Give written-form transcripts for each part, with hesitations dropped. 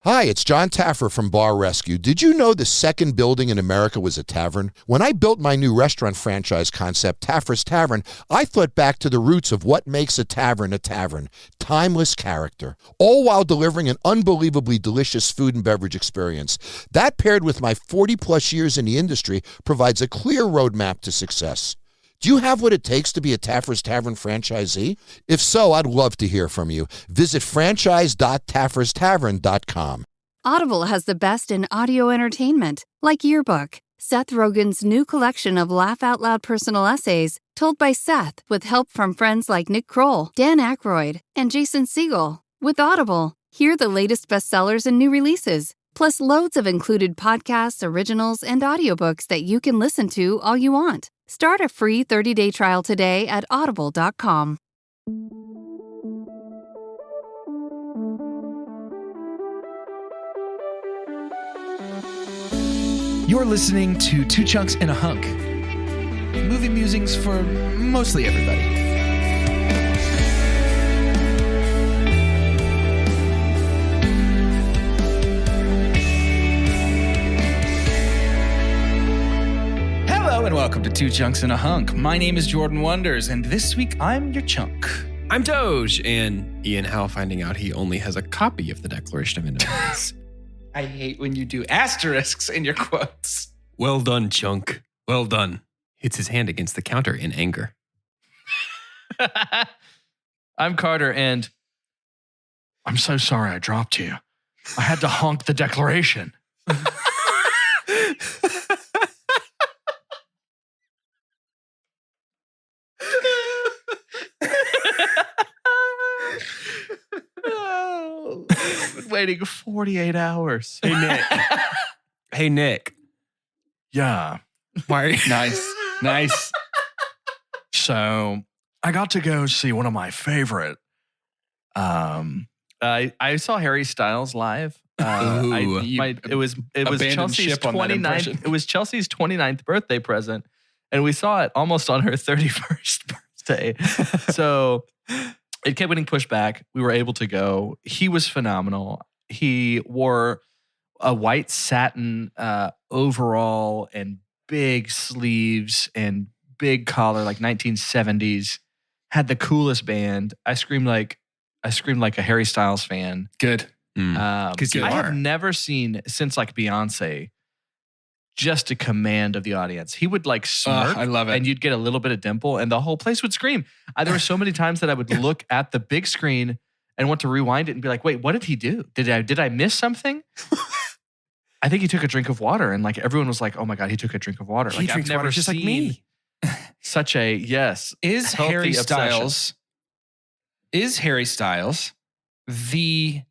Hi, it's John Taffer from Bar Rescue. Did you know the second building in America was a tavern? When I built my new restaurant franchise concept, Taffer's Tavern, I thought back to the roots of what makes a tavern, timeless character, all while delivering an unbelievably delicious food and beverage experience. That paired with my 40-plus years in the industry provides a clear roadmap to success. Do you have what it takes to be a Taffer's Tavern franchisee? If so, I'd love to hear from you. Visit franchise.tafferstavern.com. Audible has the best in audio entertainment, like Yearbook, Seth Rogen's new collection of laugh-out-loud personal essays told by Seth with help from friends like Nick Kroll, Dan Aykroyd, and Jason Segel. With Audible, hear the latest bestsellers and new releases, plus loads of included podcasts, originals, and audiobooks that you can listen to all you want. Start a free 30-day trial today at audible.com. You're listening to Two Chunks and a Hunk. Movie musings for mostly everybody. Hello and welcome to Two Chunks and a Hunk. My name is Jordan Wonders, and this week I'm your chunk. I'm Doge, and Ian Howe finding out he only has a copy of the Declaration of Independence. I hate when you do asterisks in your quotes. Well done, Chunk. Well done. Hits his hand against the counter in anger. I'm Carter, and I'm so sorry I dropped you. I had to honk the Declaration. I've been waiting 48 hours. Hey, Nick. Hey, Nick. Yeah. Why are you... Nice. So I got to go see one of my favorite. I saw Harry Styles live. It was Chelsea's 29th. It was Chelsea's 29th birthday present, and we saw it almost on her 31st birthday. So it kept getting pushed back. We were able to go. He was phenomenal. He wore a white satin overall and big sleeves and big collar, like 1970s. Had the coolest band. I screamed like a Harry Styles fan. Good. Because I have never seen, since like Beyonce, just a command of the audience. He would like smirk. I love it. And you'd get a little bit of dimple and the whole place would scream. There were so many times that I would look at the big screen and want to rewind it and be like, wait, what did he do? Did I miss something? I think he took a drink of water, and like everyone was like, oh my God, he took a drink of water. He Like drinks I've never water just seen like me. such a, yes. Is healthy Harry obsession. Styles the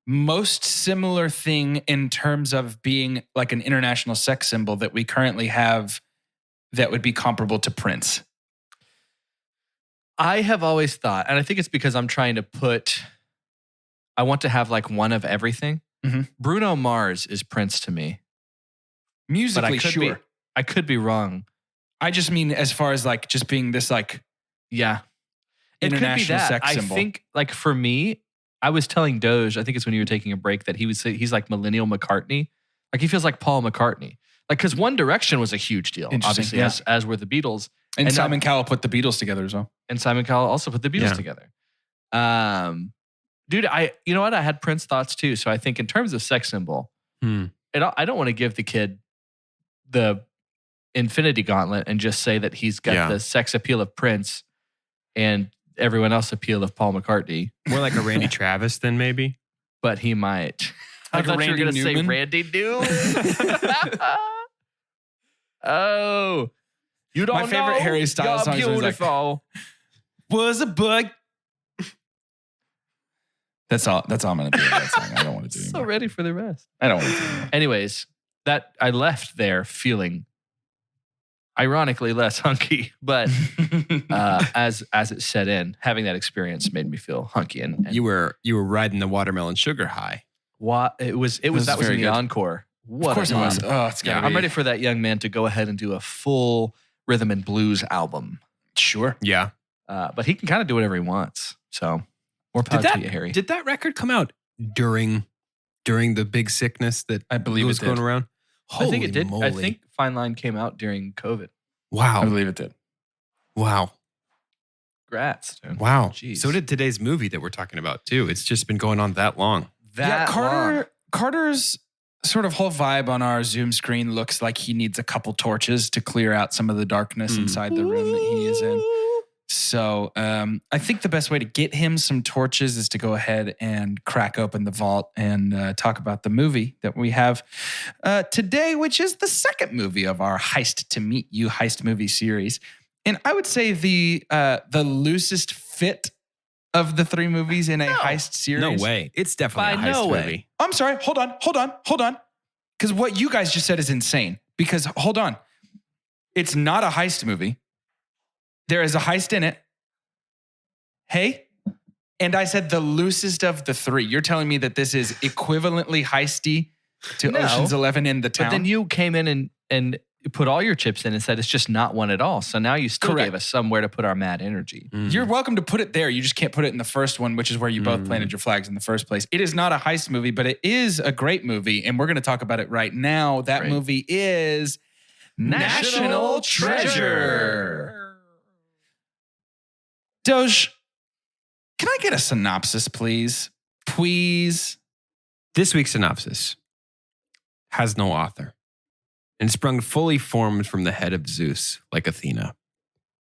most similar thing in terms of being like an international sex symbol that we currently have that would be comparable to Prince? I have always thought, and I think it's because I want to have like one of everything. Mm-hmm. Bruno Mars is Prince to me. Musically, sure. I could be wrong. I just mean as far as like just being this like Yeah. It could be international that. sex symbol. I think like for me, I was telling Doge, I think it's when you were taking a break, that he's like millennial McCartney. Like he feels like Paul McCartney. Like because One Direction was a huge deal, obviously, yeah. as were the Beatles. And Simon Cowell put the Beatles together as well. And Simon Cowell also put the Beatles together. Dude, you know what? I had Prince thoughts too. So I think in terms of sex symbol, I don't want to give the kid the Infinity Gauntlet and just say that he's got the sex appeal of Prince and everyone else appeal of Paul McCartney. More like a Randy Travis then maybe. But he might. I Like thought you were Randy going to say Newman? Randy Newman. Oh. You don't My favorite know? Harry Styles song You're is always like, beautiful. was a bug. That's all I'm going to do with that song. I don't want to do it So anymore. ready for the rest. I don't want to do it anymore. Anyways, that I left there feeling ironically less hunky, but as it set in, having that experience made me feel hunky. And You were riding the watermelon sugar high. that was in very the good. encore. What Of course a it was. time. Oh, it's gotta I'm be. ready for that young man to go ahead and do a full rhythm and blues album. Sure. Yeah. But he can kind of do whatever he wants. So more power to you, Harry. Did that record come out during during the big sickness that I believe was going around? I think it did. Moly. I think Fine Line came out during COVID. Wow. I believe it did. Wow. Congrats, dude. Wow. Jeez. So did today's movie that we're talking about too. It's just been going on that long. Carter's sort of whole vibe on our Zoom screen looks like he needs a couple torches to clear out some of the darkness inside the room that he is in. So I think the best way to get him some torches is to go ahead and crack open the vault and talk about the movie that we have today, which is the second movie of our Heist to Meet You heist movie series. And I would say the loosest fit of the three movies in a heist series. No way. It's definitely a heist movie. I'm sorry. Hold on. Because what you guys just said is insane. Because hold on. It's not a heist movie. There is a heist in it. Hey? And I said the loosest of the three. You're telling me that this is equivalently heisty to Ocean's 11 in the town? But then you came in and put all your chips in and said it's just not one at all. So now you still gave us somewhere to put our mad energy. Mm-hmm. You're welcome to put it there. You just can't put it in the first one, which is where you both planted your flags in the first place. It is not a heist movie, but it is a great movie. And we're going to talk about it right now. That movie is National Treasure. Doge, can I get a synopsis, please? Please. This week's synopsis has no author and sprung fully formed from the head of Zeus, like Athena,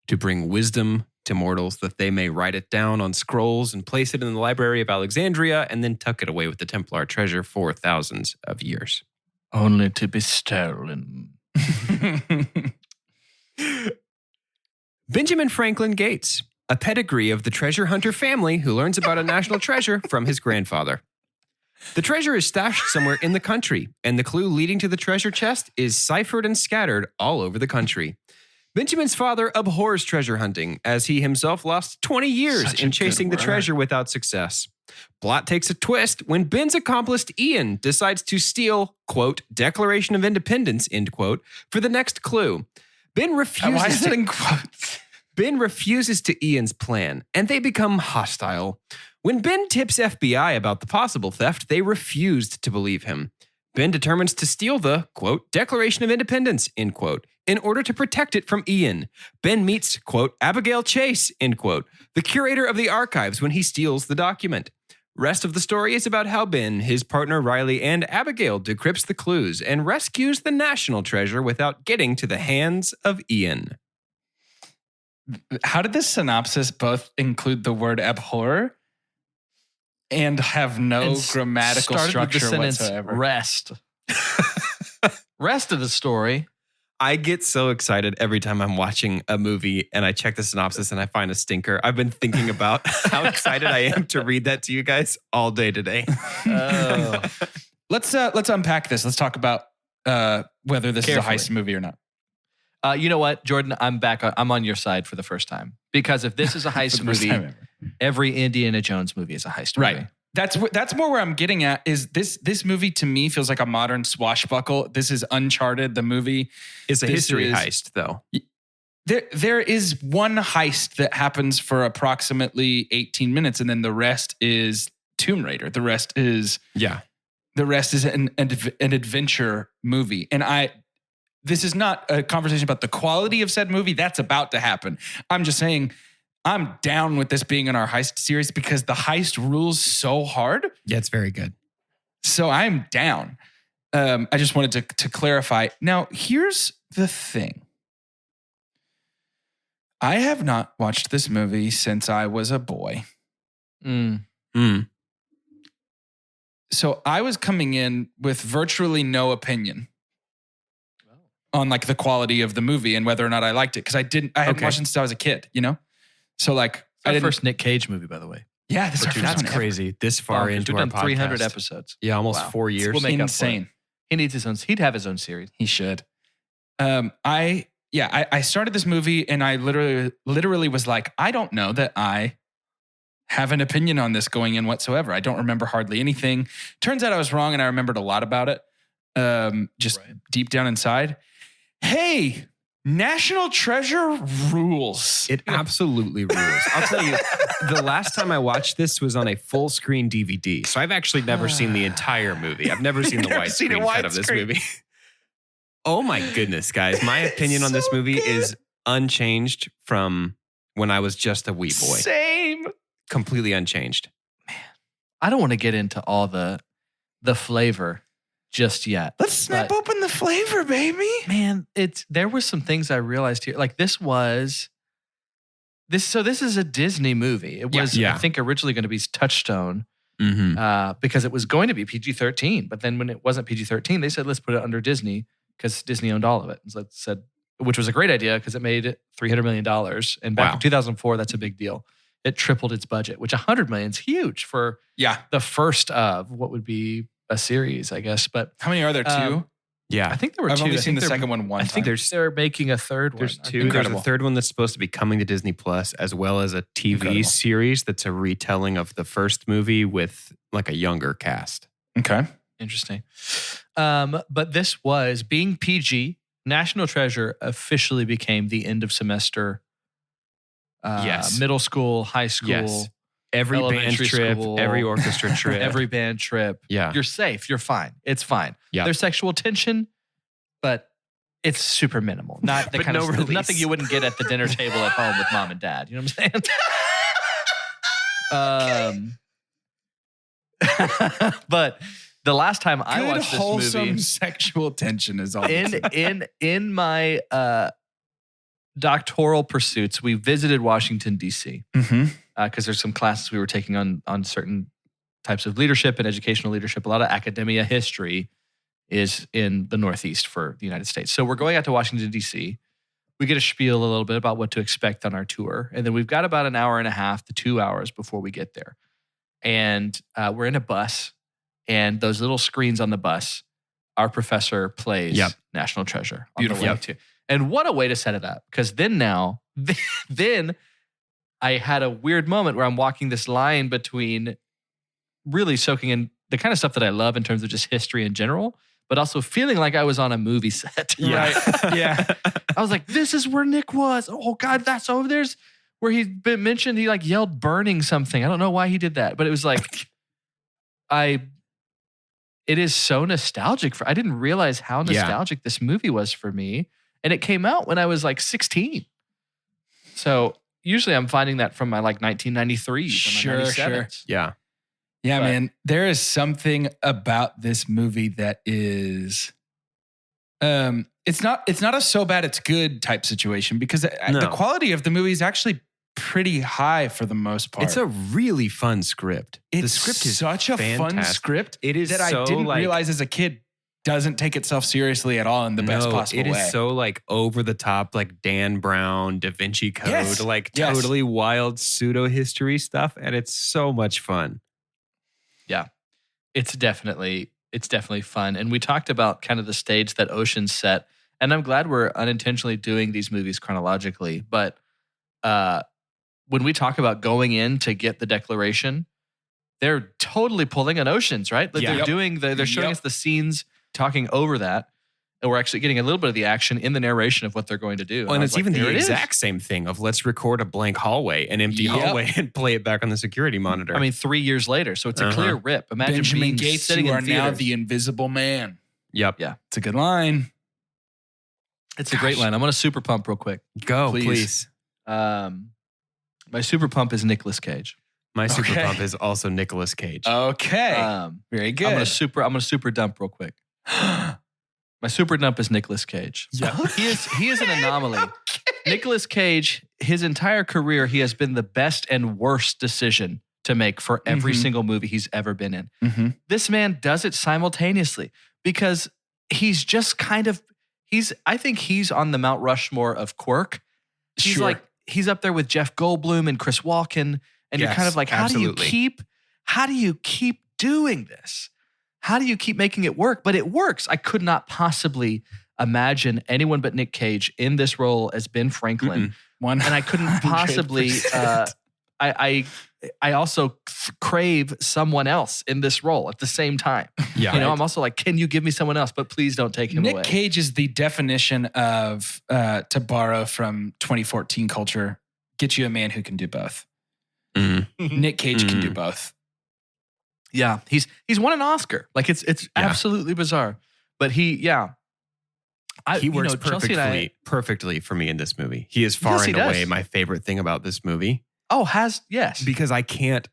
to bring wisdom to mortals that they may write it down on scrolls and place it in the library of Alexandria and then tuck it away with the Templar treasure for thousands of years. Only to be stolen. Benjamin Franklin Gates, a pedigree of the treasure hunter family who learns about a national treasure from his grandfather. The treasure is stashed somewhere in the country, and the clue leading to the treasure chest is ciphered and scattered all over the country. Benjamin's father abhors treasure hunting, as he himself lost 20 years in chasing the treasure without success. Plot takes a twist when Ben's accomplice Ian decides to steal, quote, Declaration of Independence, end quote, for the next clue. Ben refuses Why is it in quotes? Ben refuses to Ian's plan, and they become hostile. When Ben tips FBI about the possible theft, they refused to believe him. Ben determines to steal the, quote, Declaration of Independence, end quote, in order to protect it from Ian. Ben meets, quote, Abigail Chase, end quote, the curator of the archives when he steals the document. Rest of the story is about how Ben, his partner Riley, and Abigail decrypts the clues and rescues the national treasure without getting to the hands of Ian. How did this synopsis both include the word abhor and have no grammatical structure whatsoever? Rest. Rest of the story. I get so excited every time I'm watching a movie and I check the synopsis and I find a stinker. I've been thinking about how excited I am to read that to you guys all day today. Oh. Let's unpack this. Let's talk about whether this is a heist movie or not. You know what, Jordan? I'm back. I'm on your side for the first time. Because if this is a heist movie, every Indiana Jones movie is a heist movie. Right. That's more where I'm getting at is this movie to me feels like a modern swashbuckle. This is Uncharted, the movie. It's a history heist, though. There is one heist that happens for approximately 18 minutes, and then the rest is Tomb Raider. The rest is an adventure movie. And this is not a conversation about the quality of said movie. That's about to happen. I'm just saying I'm down with this being in our heist series because the heist rules so hard. Yeah, it's very good. So I'm down. I just wanted to clarify. Now, here's the thing. I have not watched this movie since I was a boy. So I was coming in with virtually no opinion on like the quality of the movie and whether or not I liked it. Because I hadn't watched it since I was a kid, you know? So like, it's our first Nick Cage movie, by the way. Yeah, this is our first That's one crazy. Ever. This far into we've our done podcast. 300 episodes. Yeah, almost 4 years. We'll make insane. Up for it. He needs his own. He'd have his own series. He should. I started this movie and I literally was like, I don't know that I have an opinion on this going in whatsoever. I don't remember hardly anything. Turns out I was wrong and I remembered a lot about it. Deep down inside. Hey, National Treasure rules. It absolutely rules. I'll tell you, the last time I watched this was on a full screen DVD. So I've actually never seen the entire movie. I've never seen the widescreen cut of this movie. Oh my goodness, guys. My opinion on this movie is unchanged from when I was just a wee boy. Same. Completely unchanged. Man, I don't want to get into all the flavor just yet. Let's snap open the flavor, baby. Man, there were some things I realized here. Like this is a Disney movie. It was, I think, originally going to be Touchstone because it was going to be PG-13. But then when it wasn't PG-13, they said, let's put it under Disney because Disney owned all of it. So which was a great idea because it made $300 million. And back in 2004, that's a big deal. It tripled its budget, which $100 million is huge for the first of what would be a series, I guess. But how many are there? Two? Yeah. I think there were two. I've only seen the second one once. I think they're making a third one. There's two. Incredible. There's a third one that's supposed to be coming to Disney Plus, as well as a TV series that's a retelling of the first movie with like a younger cast. Okay. Interesting. But this was, being PG, National Treasure officially became the end of semester middle school, high school. Yes. Every band trip, every orchestra trip. Every band trip. Yeah. You're safe. You're fine. It's fine. Yeah. There's sexual tension, but it's super minimal. Not the kind of stuff, nothing you wouldn't get at the dinner table at home with mom and dad. You know what I'm saying? But the last time I watched this wholesome movie, sexual tension is all in my doctoral pursuits, we visited Washington, D.C. Because there's some classes we were taking on certain types of leadership and educational leadership. A lot of academia history is in the Northeast for the United States. So we're going out to Washington, D.C. We get a spiel a little bit about what to expect on our tour. And then we've got about an hour and a half to 2 hours before we get there. And we're in a bus. And those little screens on the bus, our professor plays National Treasure. Beautiful. And what a way to set it up. Because then I had a weird moment where I'm walking this line between really soaking in the kind of stuff that I love in terms of just history in general, but also feeling like I was on a movie set. Right. Yeah. I was like, this is where Nick was. Oh God, that's over there's where he'd been mentioned. He like yelled burning something. I don't know why he did that, but it was like, it is so nostalgic. I didn't realize how nostalgic this movie was for me. And it came out when I was like 16. So usually I'm finding that from my like 1993s. Sure. Yeah. Yeah, man. There is something about this movie that is, it's not a so bad it's good type situation because the quality of the movie is actually pretty high for the most part. It's a really fun script. The script is such a fun script. It is that so I didn't realize as a kid doesn't take itself seriously at all in the best possible way. It is so like over the top, like Dan Brown, Da Vinci Code, totally wild pseudo history stuff, and it's so much fun. Yeah, it's definitely fun. And we talked about kind of the stage that Ocean's set, and I'm glad we're unintentionally doing these movies chronologically. But when we talk about going in to get the Declaration, they're totally pulling on Ocean's, right? Like they're showing us the scenes, talking over that, and we're actually getting a little bit of the action in the narration of what they're going to do. Well, and it's like, even the exact same thing of let's record a blank hallway, an empty hallway, and play it back on the security monitor. I mean, 3 years later, so it's a clear rip. Imagine Benjamin Gates, sitting you are in now theaters. the Invisible Man. Yep. Yeah. It's a good line. It's a great line. I'm going to super pump real quick. Go, please. My super pump is Nicolas Cage. My super pump is also Nicolas Cage. Okay. Very good. I'm gonna super dump real quick. My super dump is Nicolas Cage. Yeah. He is an anomaly. Nicolas Cage, his entire career, he has been the best and worst decision to make for every single movie he's ever been in. This man does it simultaneously because he's just kind of, I think he's on the Mount Rushmore of quirk. He's up there with Jeff Goldblum and Chris Walken. And you're kind of like, how do you keep doing this? How do you keep making it work? But it works. I could not possibly imagine anyone but Nick Cage in this role as Ben Franklin. And I couldn't possibly, I also crave someone else in this role at the same time. Yeah, you know, I'm also like, can you give me someone else? But please don't take him away. Nick Cage is the definition of, to borrow from 2014 culture, get you a man who can do both. Nick Cage can do both. Yeah, he's won an Oscar. Like it's absolutely bizarre. But he works perfectly for me in this movie. He is far and away my favorite thing about this movie. Oh, yes. Because I can't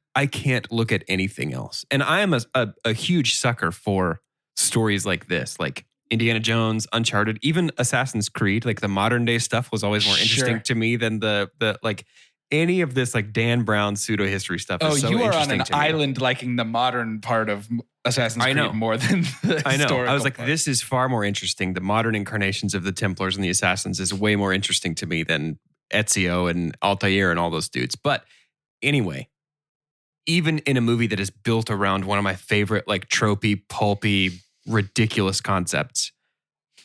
look at anything else. And I am a huge sucker for stories like this, like Indiana Jones, Uncharted, even Assassin's Creed. Like the modern day stuff was always more interesting to me than the like any of this like Dan Brown pseudo history stuff. Is so you are interesting on an island liking the modern part of Assassin's Creed more than the I know. I was like, part. this is far more interesting. The modern incarnations of the Templars and the Assassins is way more interesting to me than Ezio and Altair and all those dudes. But anyway, even in a movie that is built around one of my favorite like tropey, pulpy, ridiculous concepts,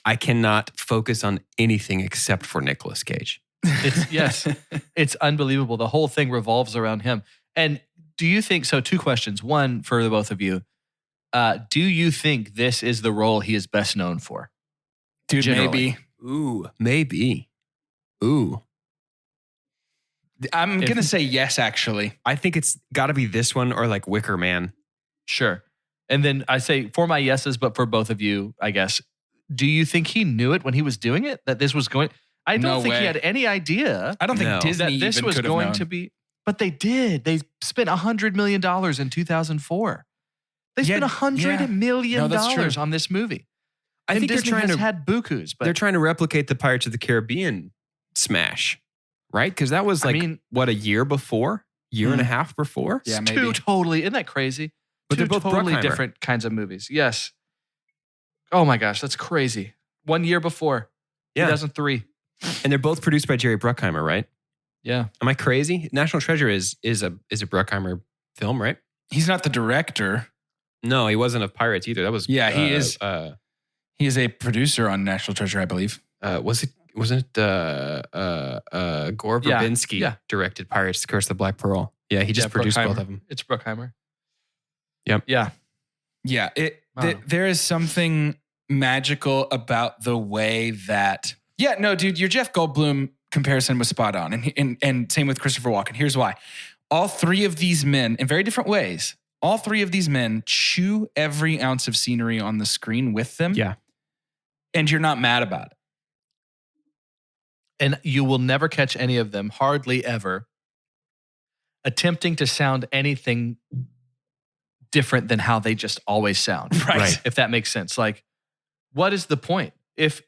I cannot focus on anything except for Nicolas Cage. It's unbelievable. The whole thing revolves around him. And do you think, so 2 questions. One for the both of you. Do you think this is the role he is best known for? Dude, generally? Maybe. Ooh. I'm going to say yes, actually. I think it's got to be this one or like Wicker Man. Sure. And then I say for my yeses, but for both of you, I guess, do you think he knew it when he was doing it? That this was going... I don't think he had any idea. I don't think Disney that this was going to be... But they did. They spent $100 million in 2004. They spent $100 million on this movie. I think Disney has had bukus, but they're trying to replicate the Pirates of the Caribbean smash, right? Because that was like, a year and a half before? Yeah, maybe. 2 totally, isn't that crazy? But they're both totally Bruckheimer. Different kinds of movies. Yes. Oh my gosh, that's crazy. 1 year before, 2003. And they're both produced by Jerry Bruckheimer, right? Yeah. Am I crazy? National Treasure is a Bruckheimer film, right? He's not the director. No, he wasn't of Pirates either. That was he is. He is a producer on National Treasure, I believe. Wasn't it Gore Verbinski directed Pirates: The Curse of the Black Pearl? Yeah, he just produced both of them. It's Bruckheimer. Yep. Yeah. Yeah. There is something magical about the way that. Yeah, no, dude, your Jeff Goldblum comparison was spot on, and same with Christopher Walken. Here's why: all 3 of these men, in very different ways, all 3 of these men chew every ounce of scenery on the screen with them. Yeah, and you're not mad about it. And you will never catch any of them, hardly ever, attempting to sound anything different than how they just always sound. Right. If that makes sense. Like, what is the point? If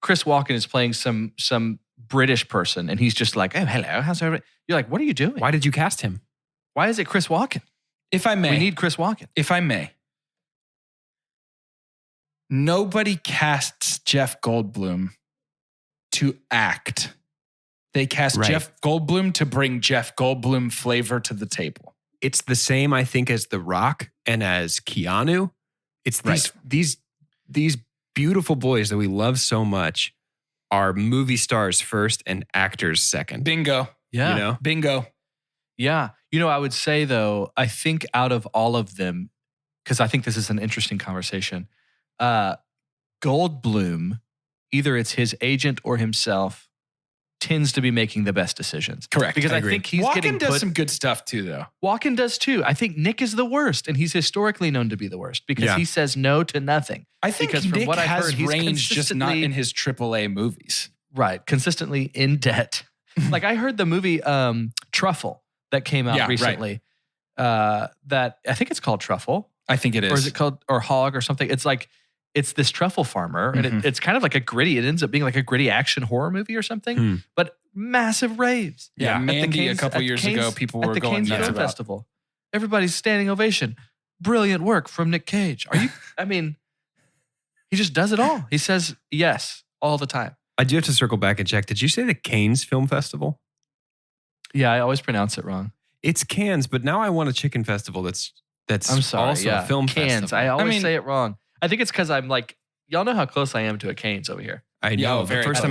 Chris Walken is playing some British person and he's just like, oh, hello, how's everybody? You're like, what are you doing? Why did you cast him? Why is it Chris Walken? If I may. We need Chris Walken. If I may. Nobody casts Jeff Goldblum to act. They cast Jeff Goldblum to bring Jeff Goldblum flavor to the table. It's the same, I think, as The Rock and as Keanu. It's these beautiful boys that we love so much are movie stars first and actors second. Bingo. Yeah. You know? Bingo. Yeah. You know, I would say though, I think out of all of them, because I think this is an interesting conversation, Goldblum, either it's his agent or himself, tends to be making the best decisions. Correct. Because I think he's Walken does some good stuff too, though. Walken does too. I think Nick is the worst, and he's historically known to be the worst because he says no to nothing. I think because Nick has range, just not in his AAA movies. Right. Consistently in debt. Like I heard the movie Truffle that came out recently. Right. That I think it's called Truffle. I think it is. Or is it called Hog or something? It's like it's this truffle farmer, and it's kind of like it ends up being like a gritty action horror movie or something, but massive raves. Yeah, Mandy a couple years ago, people were going nuts Film Festival. Everybody's standing ovation. Brilliant work from Nick Cage. Are you? I mean, he just does it all. He says yes all the time. I do have to circle back and check. Did you say the Cannes Film Festival? Yeah, I always pronounce it wrong. It's Cannes, but now I want a chicken festival that's I'm sorry, also a film Cannes. festival. I always say it wrong. I think it's because I'm like, y'all know how close I am to a Cane's over here. I know. Yeah, the first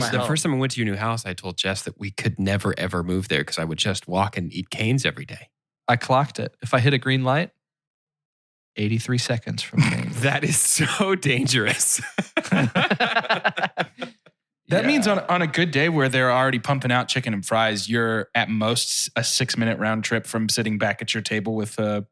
time I went to your new house, I told Jess that we could never, ever move there because I would just walk and eat Cane's every day. I clocked it. If I hit a green light, 83 seconds from fame. That is so dangerous. That means on a good day where they're already pumping out chicken and fries, you're at most a 6-minute round trip from sitting back at your table with a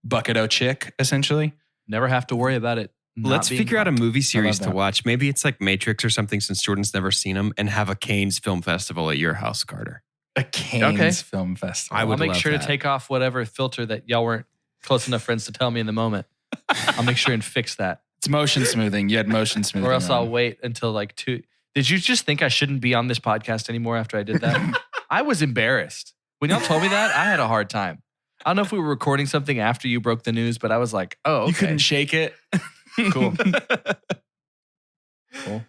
bucket o' chick, essentially. Never have to worry about it. Let's figure out a movie series to watch. Maybe it's like Matrix or something, since Jordan's never seen them, and have a Cannes Film Festival at your house, Carter. A Cannes Film Festival. I'll make sure to take off whatever filter that y'all weren't close enough friends to tell me in the moment. I'll make sure and fix that. It's motion smoothing. You had motion smoothing. Or else I'll wait until like 2. Did you just think I shouldn't be on this podcast anymore after I did that? I was embarrassed. When y'all told me that, I had a hard time. I don't know if we were recording something after you broke the news, but I was like, oh, okay. You couldn't shake it. Cool. Cool.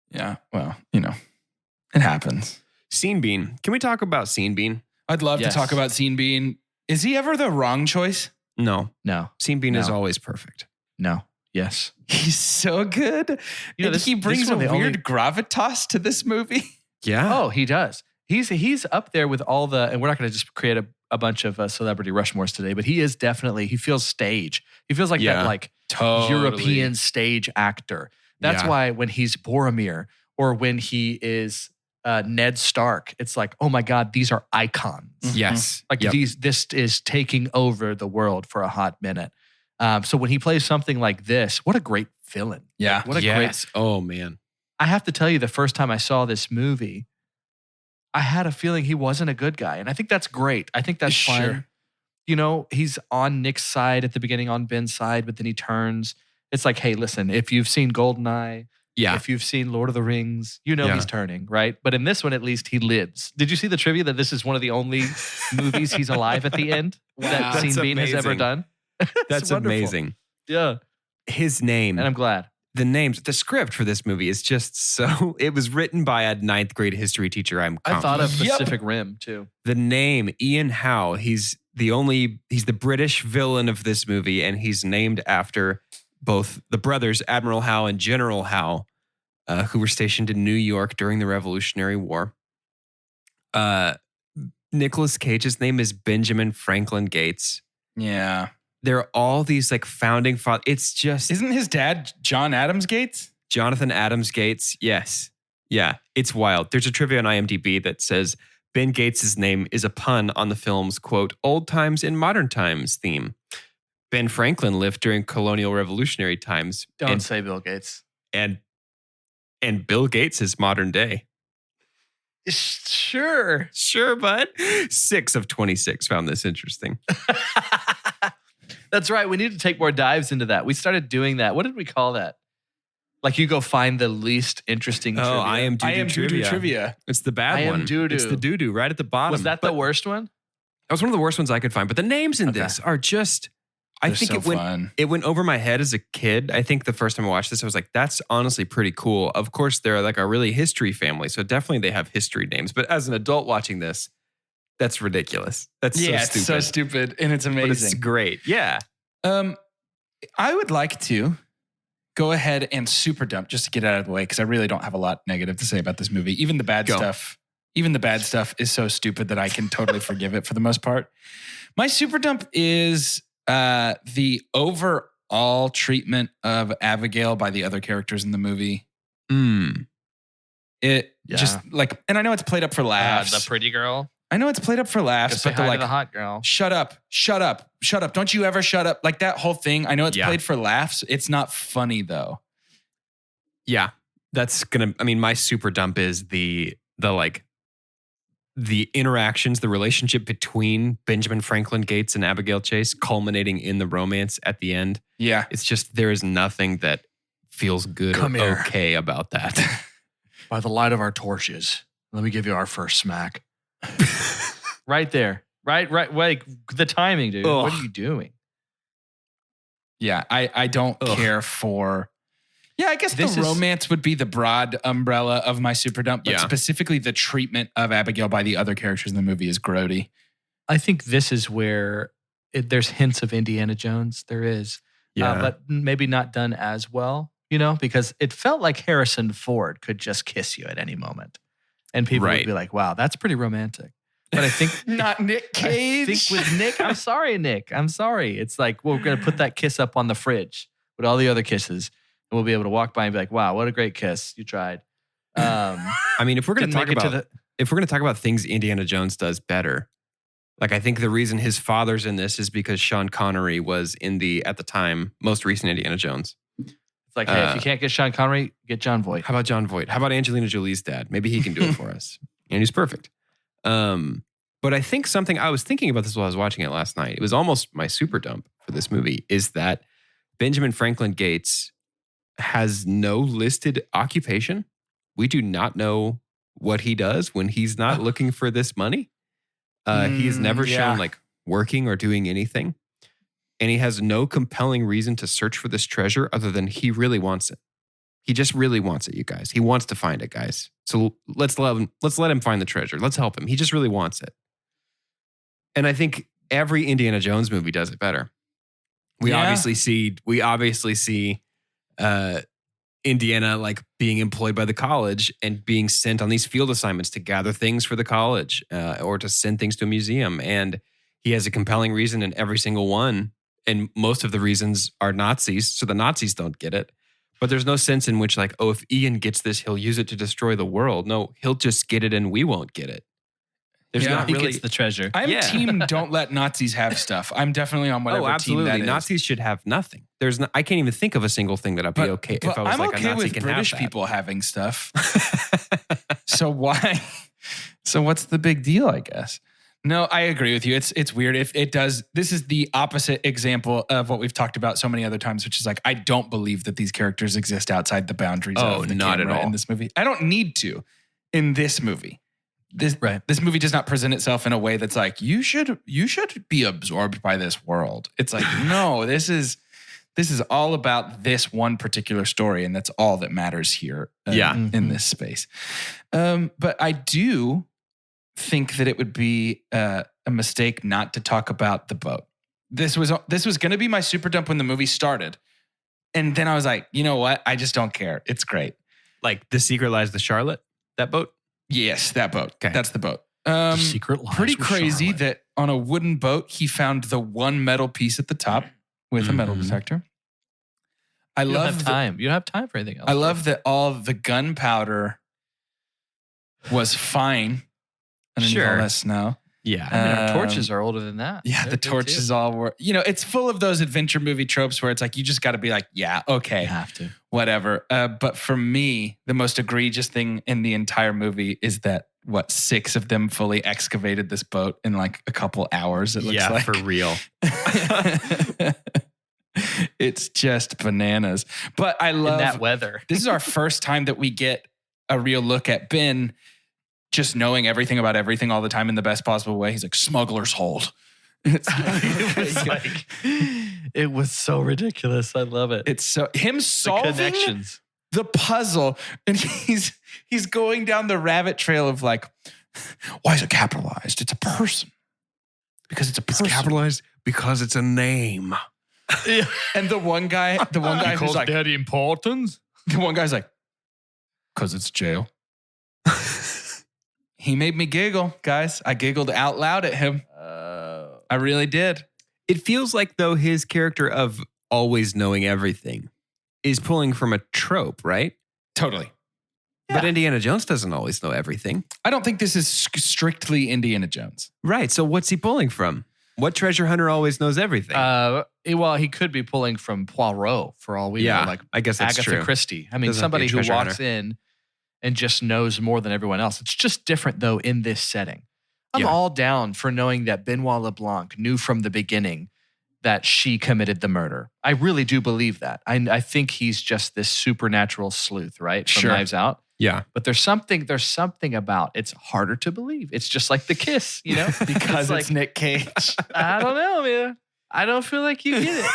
Yeah, well, it happens. Scene Bean. Can we talk about Scene Bean? I'd love to talk about Scene Bean. Is he ever the wrong choice? No. No. Scene Bean is always perfect. No. Yes. He's so good. He brings a weird gravitas to this movie. Yeah. Oh, he does. He's up there with all the, and we're not going to just create a bunch of celebrity Rushmores today, but he feels stage. He feels like that like European stage actor. That's why when he's Boromir or when he is Ned Stark, it's like, oh my God, these are icons. Mm-hmm. Yes. Like this is taking over the world for a hot minute. So when he plays something like this, what a great villain. Yeah. What a great. Oh man. I have to tell you, the first time I saw this movie, I had a feeling he wasn't a good guy. And I think that's great. I think that's fine. He's on Nick's side at the beginning, on Ben's side, but then he turns. It's like, hey, listen, if you've seen GoldenEye, if you've seen Lord of the Rings, he's turning, right? But in this one, at least, he lives. Did you see the trivia that this is one of the only movies he's alive at the end that Scene Bean has ever done? That's amazing. Yeah. His name. And I'm glad. The script for this movie is just so, it was written by a 9th grade history teacher. I thought of Pacific Rim too. The name, Ian Howe, he's the British villain of this movie, and he's named after both the brothers, Admiral Howe and General Howe, who were stationed in New York during the Revolutionary War. Nicolas Cage's name is Benjamin Franklin Gates. Yeah. There are all these like founding fathers. It's just... Isn't his dad John Adams Gates? Jonathan Adams Gates. Yes. Yeah. It's wild. There's a trivia on IMDb that says Ben Gates' name is a pun on the film's, quote, old times in modern times theme. Ben Franklin lived during colonial revolutionary times. Don't say Bill Gates. And Bill Gates is modern day. Sure. Sure, bud. 6 of 26 found this interesting. That's right. We need to take more dives into that. We started doing that. What did we call that? Like you go find the least interesting trivia. I am doo-doo trivia. It's the bad one. Doo-doo. It's the doo-doo right at the bottom. Was that the worst one? That was one of the worst ones I could find. But the names in this are just... They're so it went over my head as a kid. I think the first time I watched this, I was like, that's honestly pretty cool. Of course, they're like a really history family. So definitely they have history names. But as an adult watching this, that's ridiculous. That's so stupid. It's so stupid. And it's amazing. But it's great. Yeah. I would like to go ahead and super dump just to get out of the way, because I really don't have a lot negative to say about this movie. Even the bad stuff is so stupid that I can totally forgive it for the most part. My super dump is the overall treatment of Abigail by the other characters in the movie. Just like, and I know it's played up for laughs. The pretty girl. I know it's played up for laughs, but they're like, the hot girl. Shut up. Don't you ever shut up. Like that whole thing. I know it's played for laughs. It's not funny though. Yeah. My super dump is the interactions, the relationship between Benjamin Franklin Gates and Abigail Chase culminating in the romance at the end. Yeah. It's just, there is nothing that feels good okay about that. By the light of our torches, let me give you our first smack. Right there. Right. Like the timing, dude. Ugh. What are you doing? Yeah, I don't care for... Yeah, I guess the romance would be the broad umbrella of my super dump, but specifically the treatment of Abigail by the other characters in the movie is grody. I think this is where there's hints of Indiana Jones. There is. But maybe not done as well, because it felt like Harrison Ford could just kiss you at any moment. And people would be like, wow, that's pretty romantic. But I think not Nick Cage. I think with Nick, I'm sorry, Nick. I'm sorry. It's like, well, we're going to put that kiss up on the fridge with all the other kisses. And we'll be able to walk by and be like, wow, what a great kiss. You tried. I mean, if we're going to talk about things Indiana Jones does better, like I think the reason his father's in this is because Sean Connery was in the, at the time, most recent Indiana Jones. It's like, hey, if you can't get Sean Connery, get John Voight. How about John Voight? How about Angelina Jolie's dad? Maybe he can do it for us. And he's perfect. But I think something, I was thinking about this while I was watching it last night. It was almost my super dump for this movie, is that Benjamin Franklin Gates has no listed occupation. We do not know what he does when he's not looking for this money. He's never shown like working or doing anything. And he has no compelling reason to search for this treasure other than he really wants it. He just really wants it, you guys. He wants to find it, guys. So let's let him find the treasure. Let's help him. He just really wants it. And I think every Indiana Jones movie does it better. We obviously see Indiana like being employed by the college and being sent on these field assignments to gather things for the college or to send things to a museum. And he has a compelling reason in every single one. And most of the reasons are Nazis, so the Nazis don't get it. But there's no sense in which like, oh, if Ian gets this, he'll use it to destroy the world. No, he'll just get it and we won't get it. There's not he really gets the treasure. I'm team don't let Nazis have stuff. I'm definitely on whatever team that is. Nazis should have nothing. I can't even think of a single thing that I'd be okay if I was like a Nazi with can British have that. people having stuff. So why? So what's the big deal, I guess? No, I agree with you. It's weird. If it does, this is the opposite example of what we've talked about so many other times, which is like, I don't believe that these characters exist outside the boundaries of the not camera at all. in this movie. I don't need to in this movie. This movie does not present itself in a way that's like, you should be absorbed by this world. It's like, no, this is all about this one particular story, and that's all that matters here in this space. But I do think that it would be a mistake not to talk about the boat. This was going to be my super dump when the movie started. And then I was like, you know what? I just don't care. It's great. Like The Secret Lies with Charlotte, that boat? Yes, that boat. Okay. That's the boat. The Secret Lies pretty with crazy Charlotte. that on a wooden boat, he found the one metal piece at the top with a metal detector. You don't have time. You don't have time for anything else. I love that all the gunpowder was fine underneath all that snow. Yeah. I mean, our torches are older than that. Yeah, the torches all were, it's full of those adventure movie tropes where it's like, you just got to be like, yeah, okay. You have to. Whatever. But for me, the most egregious thing in the entire movie is that, 6 of them fully excavated this boat in like a couple hours, it looks like. For real. It's just bananas. But I love in that weather. This is our first time that we get a real look at Ben just knowing everything about everything all the time in the best possible way. He's like, smuggler's hold. It was so ridiculous. I love it. It's so him solving connections. The puzzle, and he's going down the rabbit trail of like, why is it capitalized? It's a person. Because it's a person. It's capitalized because it's a name. Yeah. And the one guy who's like, Daddy important. The one guy's like, because it's jail. He made me giggle, guys. I giggled out loud at him. I really did. It feels like, though, his character of always knowing everything is pulling from a trope, right? Totally. Yeah. But Indiana Jones doesn't always know everything. I don't think this is strictly Indiana Jones. Right. So what's he pulling from? What treasure hunter always knows everything? Well, he could be pulling from Poirot for all we know. Like, I guess that's Agatha true. Christie. I mean, somebody who walks in and just knows more than everyone else. It's just different, though, in this setting. I'm all down for knowing that Benoit LeBlanc knew from the beginning that she committed the murder. I really do believe that. I think he's just this supernatural sleuth, right? From Knives Out. Yeah. But there's something about it's harder to believe. It's just like the kiss, Because it's Nick Cage. I don't know, man. I don't feel like you get it.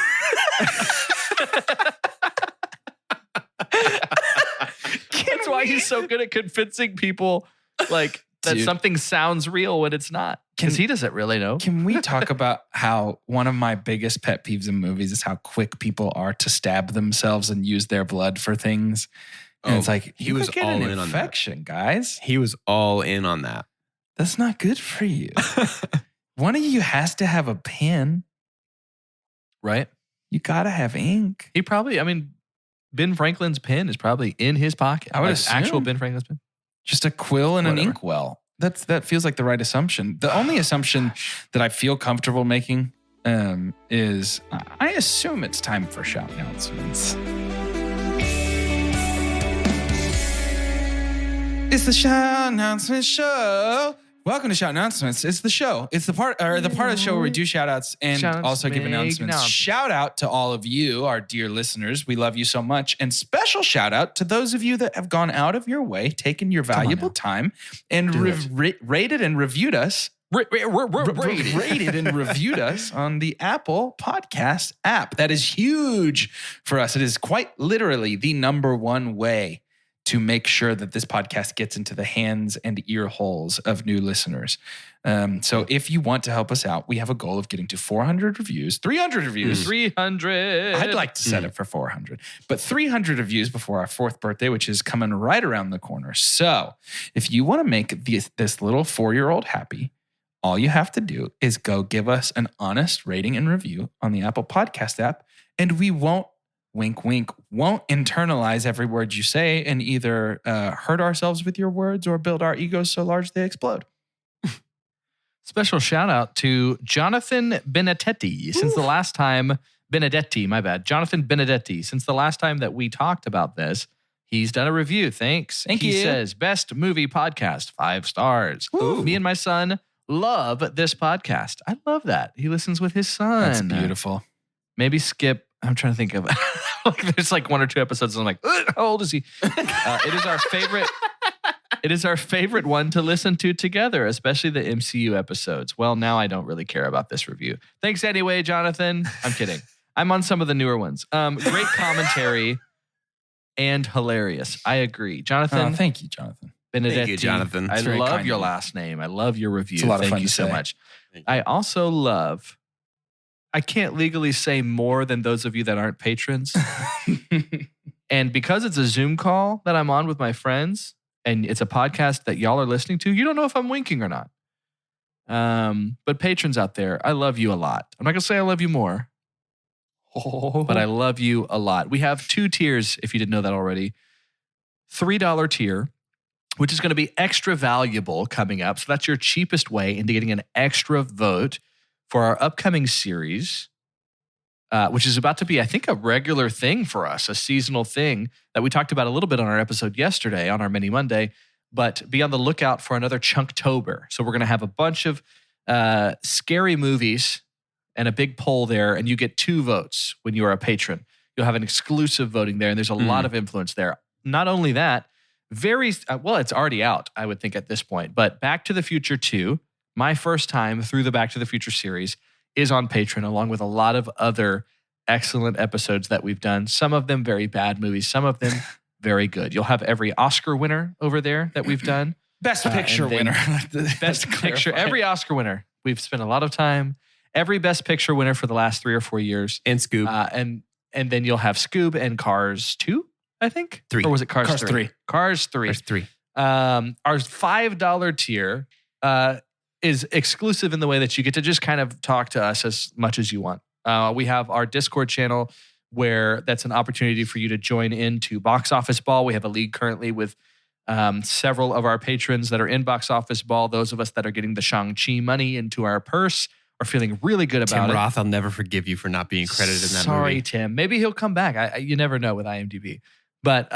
That's why he's so good at convincing people like that something sounds real when it's not. Because he doesn't really know. Can we talk about how one of my biggest pet peeves in movies is how quick people are to stab themselves and use their blood for things? And it's like, he was all in on that. Infection, guys. He was all in on that. That's not good for you. One of you has to have a pen. Right? You got to have ink. He probably, Ben Franklin's pen is probably in his pocket. I would assume. Actual Ben Franklin's pen. Just a quill and Whatever. an inkwell. That feels like the right assumption. The only assumption that I feel comfortable making is I assume it's time for shout announcements. It's the shout announcement show. Welcome to Shout Announcements. It's the show. It's the part of the show where we do shout outs and also give announcements. Shout out to all of you, our dear listeners. We love you so much. And special shout out to those of you that have gone out of your way, taken your valuable time, and rated and reviewed us. Rated and reviewed us on the Apple Podcast app. That is huge for us. It is quite literally the number one way to make sure that this podcast gets into the hands and ear holes of new listeners. So if you want to help us out, we have a goal of getting to 400 reviews, 300 reviews. 300. I'd like to set it for 400, but 300 reviews before our 4th birthday, which is coming right around the corner. So if you want to make this little 4-year-old happy, all you have to do is go give us an honest rating and review on the Apple Podcast app, and we won't, wink, wink, won't internalize every word you say and either hurt ourselves with your words or build our egos so large they explode. Special shout out to Jonathan Benedetti. Since the last time, Jonathan Benedetti. Since the last time that we talked about this, he's done a review. Thanks. Thank you. He says, best movie podcast, 5 stars. Ooh. Me and my son love this podcast. I love that. He listens with his son. That's beautiful. Maybe skip. I'm trying to think of there's like 1 or 2 episodes. And I'm like, how old is he? It is our favorite. It is our favorite one to listen to together, especially the MCU episodes. Well, now I don't really care about this review. Thanks anyway, Jonathan. I'm kidding. I'm on some of the newer ones. Great commentary and hilarious. I agree. Jonathan. Thank you, Jonathan. Benedetti. Thank you, Jonathan. I very love kind your of you. last name. I love your review. It's a lot of Thank fun you to so say. much. I also love, I can't legally say more than those of you that aren't patrons. And because it's a Zoom call that I'm on with my friends and it's a podcast that y'all are listening to, you don't know if I'm winking or not. But patrons out there, I love you a lot. I'm not going to say I love you more, but I love you a lot. We have 2 tiers, if you didn't know that already. $3 tier, which is going to be extra valuable coming up. So that's your cheapest way into getting an extra vote for our upcoming series, which is about to be, I think, a regular thing for us, a seasonal thing that we talked about a little bit on our episode yesterday on our Mini Monday. But be on the lookout for another Chunktober. So we're going to have a bunch of scary movies and a big poll there, and you get 2 votes when you are a patron. You'll have an exclusive voting there, and there's a lot of influence there. Not only that, it's already out, I would think, at this point. But Back to the Future 2, my first time through the Back to the Future series, is on Patreon, along with a lot of other excellent episodes that we've done. Some of them very bad movies, some of them very good. You'll have every Oscar winner over there that we've done. Best picture winner. Best picture. Every Oscar winner. We've spent a lot of time. Every Best Picture winner for the last 3 or 4 years. And Scoob. And then you'll have Scoob and Cars 2, I think? 3. Or was it Cars 3? 3. Cars 3. Cars 3. Our $5 tier is exclusive in the way that you get to just kind of talk to us as much as you want. We have our Discord channel where that's an opportunity for you to join into Box Office Ball. We have a league currently with several of our patrons that are in Box Office Ball. Those of us that are getting the Shang-Chi money into our purse are feeling really good about Tim it. Roth, I'll never forgive you for not being credited in that Sorry, movie. Tim. Maybe he'll come back. You never know with IMDb. But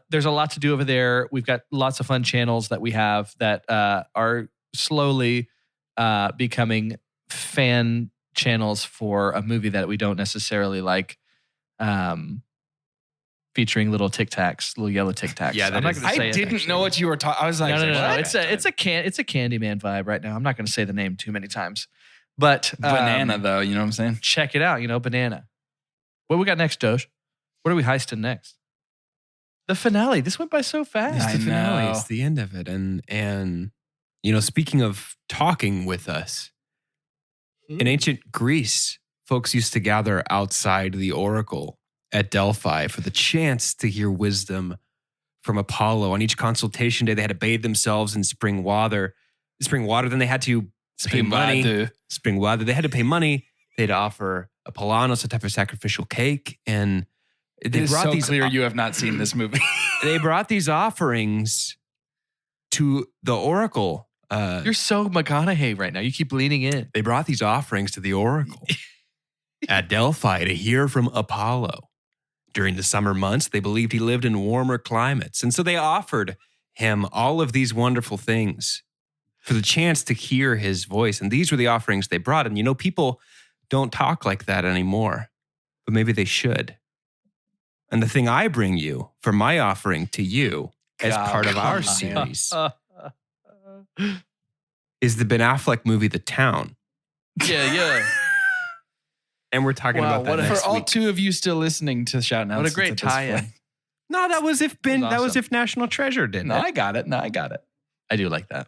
there's a lot to do over there. We've got lots of fun channels that we have that are slowly becoming fan channels for a movie that we don't necessarily like, featuring little Tic Tacs, little yellow Tic Tacs. Yeah, I'm not going to say I it. didn't know what you were talking. I was like, No. what? It's a Candyman vibe right now. I'm not going to say the name too many times, but Banana though. You know what I'm saying? check it out. Banana. What we got next, Doge? What are we heisting next? The finale. This went by so fast. It's the I finale. know. It's the end of it. And speaking of talking with us, in ancient Greece, folks used to gather outside the oracle at Delphi for the chance to hear wisdom from Apollo. On each consultation day, they had to bathe themselves in spring water. spring water. Then they had to pay money. Spring water. They had to pay money. They'd offer a Polanos, a type of sacrificial cake, and they brought so these. Clear, you have not seen this movie. They brought these offerings to the oracle. You're so McConaughey right now. You keep leaning in. They brought these offerings to the oracle at Delphi to hear from Apollo. During the summer months, they believed he lived in warmer climates, and so they offered him all of these wonderful things for the chance to hear his voice. And these were the offerings they brought. And people don't talk like that anymore, but maybe they should. And the thing I bring you for my offering to you as part of our series is the Ben Affleck movie, The Town. Yeah. And we're talking about that next for all week. two of you still listening to Shout Now. What a great tie-in. No, that was if National Treasure did. I got it. I do like that.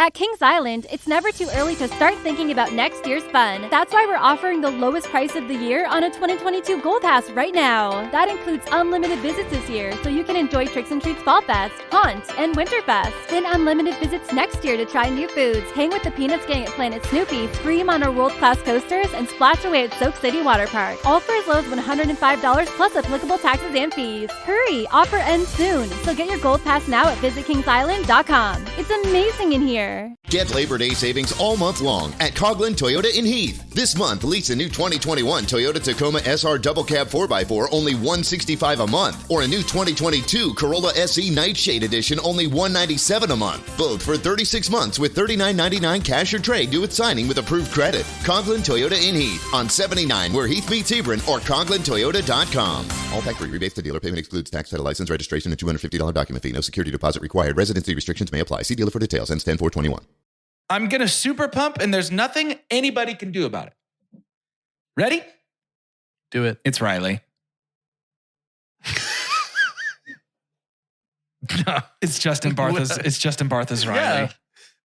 At Kings Island, it's never too early to start thinking about next year's fun. That's why we're offering the lowest price of the year on a 2022 Gold Pass right now. That includes unlimited visits this year, so you can enjoy Tricks and Treats Fall Fest, Haunt, and Winterfest. Then unlimited visits next year to try new foods, hang with the Peanuts gang at Planet Snoopy, scream on our world-class coasters, and splash away at Soak City Water Park. All for as low as $105 plus applicable taxes and fees. Hurry, offer ends soon, so get your Gold Pass now at visitkingsisland.com. It's amazing in here. Get Labor Day savings all month long at Coghlan Toyota in Heath. This month, lease a new 2021 Toyota Tacoma SR Double Cab 4x4 only $165 a month, or a new 2022 Corolla SE Nightshade Edition only $197 a month. Both for 36 months with $39.99 cash or trade due at signing with approved credit. Coghlan Toyota in Heath on 79 where Heath meets Hebron, or CoghlanToyota.com. All factory rebates to dealer. Payment excludes tax, title, license, registration, and $250 document fee. No security deposit required. Residency restrictions may apply. See dealer for details. Ends 10/4/21. I'm going to super pump, and there's nothing anybody can do about it. Ready? Do it. It's Riley. No. It's Justin Bartha's Riley. Yeah.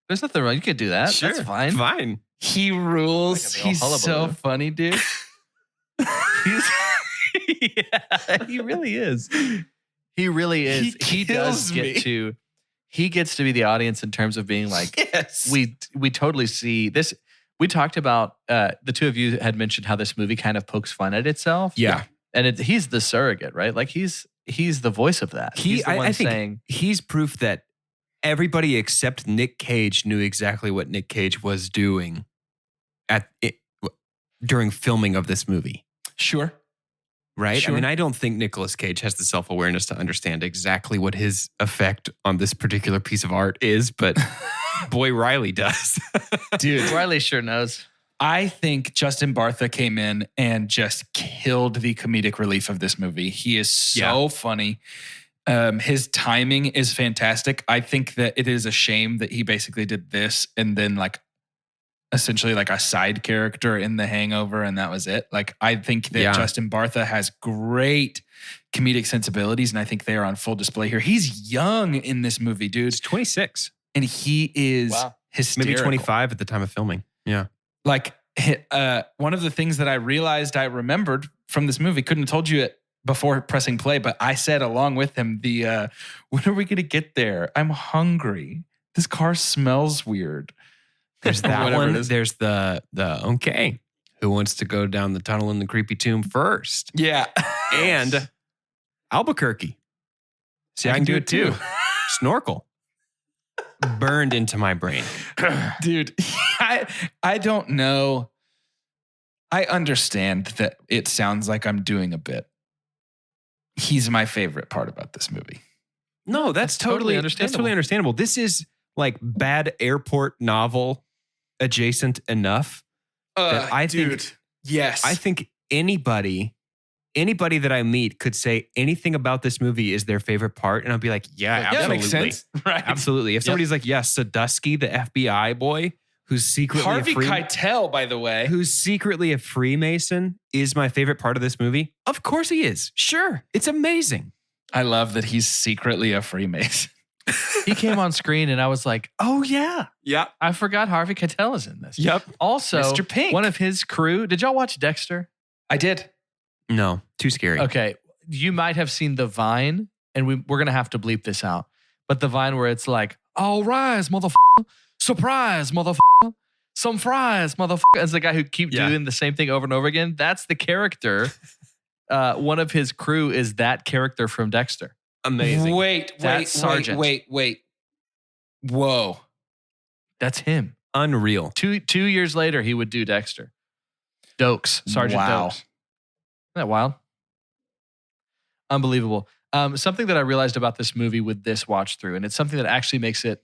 There's nothing wrong. You can do that. Sure. That's fine. He rules. He's so funny, dude. Yeah, he really is. He really is. He does get to. He gets to be the audience in terms of being like, yes, we totally see this. We talked about the two of you had mentioned how this movie kind of pokes fun at itself. Yeah, and he's the surrogate, right? Like he's the voice of that. I think he's proof that everybody except Nick Cage knew exactly what Nick Cage was doing during filming of this movie. Sure. Right? Sure. I mean, I don't think Nicolas Cage has the self-awareness to understand exactly what his effect on this particular piece of art is, but boy, Riley does. Dude, Riley sure knows. I think Justin Bartha came in and just killed the comedic relief of this movie. He is so funny. His timing is fantastic. I think that it is a shame that he basically did this and then essentially like a side character in The Hangover, and that was it. Like, I think that Justin Bartha has great comedic sensibilities, and I think they are on full display here. He's young in this movie, dude. He's 26. And he is hysterical. Maybe 25 at the time of filming. Yeah. Like, one of the things that I realized I remembered from this movie, couldn't have told you it before pressing play, but I said along with him, when are we going to get there? I'm hungry. This car smells weird. There's that one. There's the okay. Who wants to go down the tunnel in the creepy tomb first? Yeah. And Albuquerque. See, I can do it too. Snorkel. Burned into my brain. Dude, I don't know. I understand that it sounds like I'm doing a bit. He's my favorite part about this movie. No, that's totally understandable. That's totally understandable. This is like bad airport novel adjacent enough that I think, yes, I think anybody that I meet could say anything about this movie is their favorite part, and I'll be like, yeah, absolutely, that makes sense, right? Absolutely. If somebody's like, yes, Sadusky, the FBI boy who's secretly Harvey Keitel, by the way, who's secretly a Freemason, is my favorite part of this movie. Of course he is. Sure, it's amazing. I love that he's secretly a Freemason. He came on screen and I was like, oh yeah. Yeah. I forgot Harvey Keitel is in this. Yep. Also, Mr. Pink. One of his crew. Did y'all watch Dexter? I did. No, too scary. Okay. You might have seen the Vine, and we're going to have to bleep this out. But the Vine where it's like, all rise, motherfucker. surprise, motherfucker. Some fries, motherfucker. As the guy who keep doing the same thing over and over again. That's the character. One of his crew is that character from Dexter. Amazing. Wait. Whoa. That's him. Unreal. 2 years later, he would do Dexter. Dokes. Sergeant Dokes. Isn't that wild? Unbelievable. Something that I realized about this movie with this watch through, and it's something that actually makes it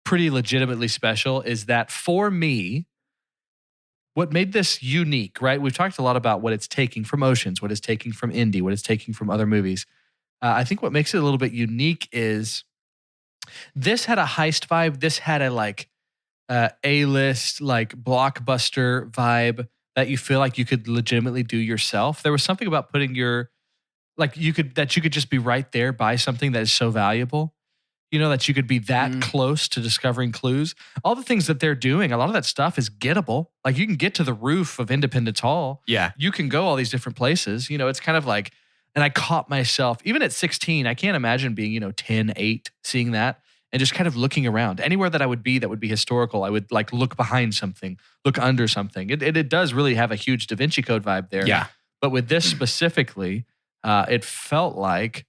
pretty legitimately special, is that for me, what made this unique, right? We've talked a lot about what it's taking from Oceans, what it's taking from Indy, what it's taking from other movies. I think what makes it a little bit unique is this had a heist vibe. This had a like A-list, like blockbuster vibe that you feel like you could legitimately do yourself. There was something about putting your, like you could just be right there by something that is so valuable. You know, that you could be that close to discovering clues. All the things that they're doing, a lot of that stuff is gettable. Like you can get to the roof of Independence Hall. Yeah. You can go all these different places. You know, it's kind of like, and I caught myself, even at 16, I can't imagine being, 10, 8, seeing that and just kind of looking around. Anywhere that I would be that would be historical, I would like look behind something, look under something. It does really have a huge Da Vinci Code vibe there. Yeah. But with this specifically, it felt like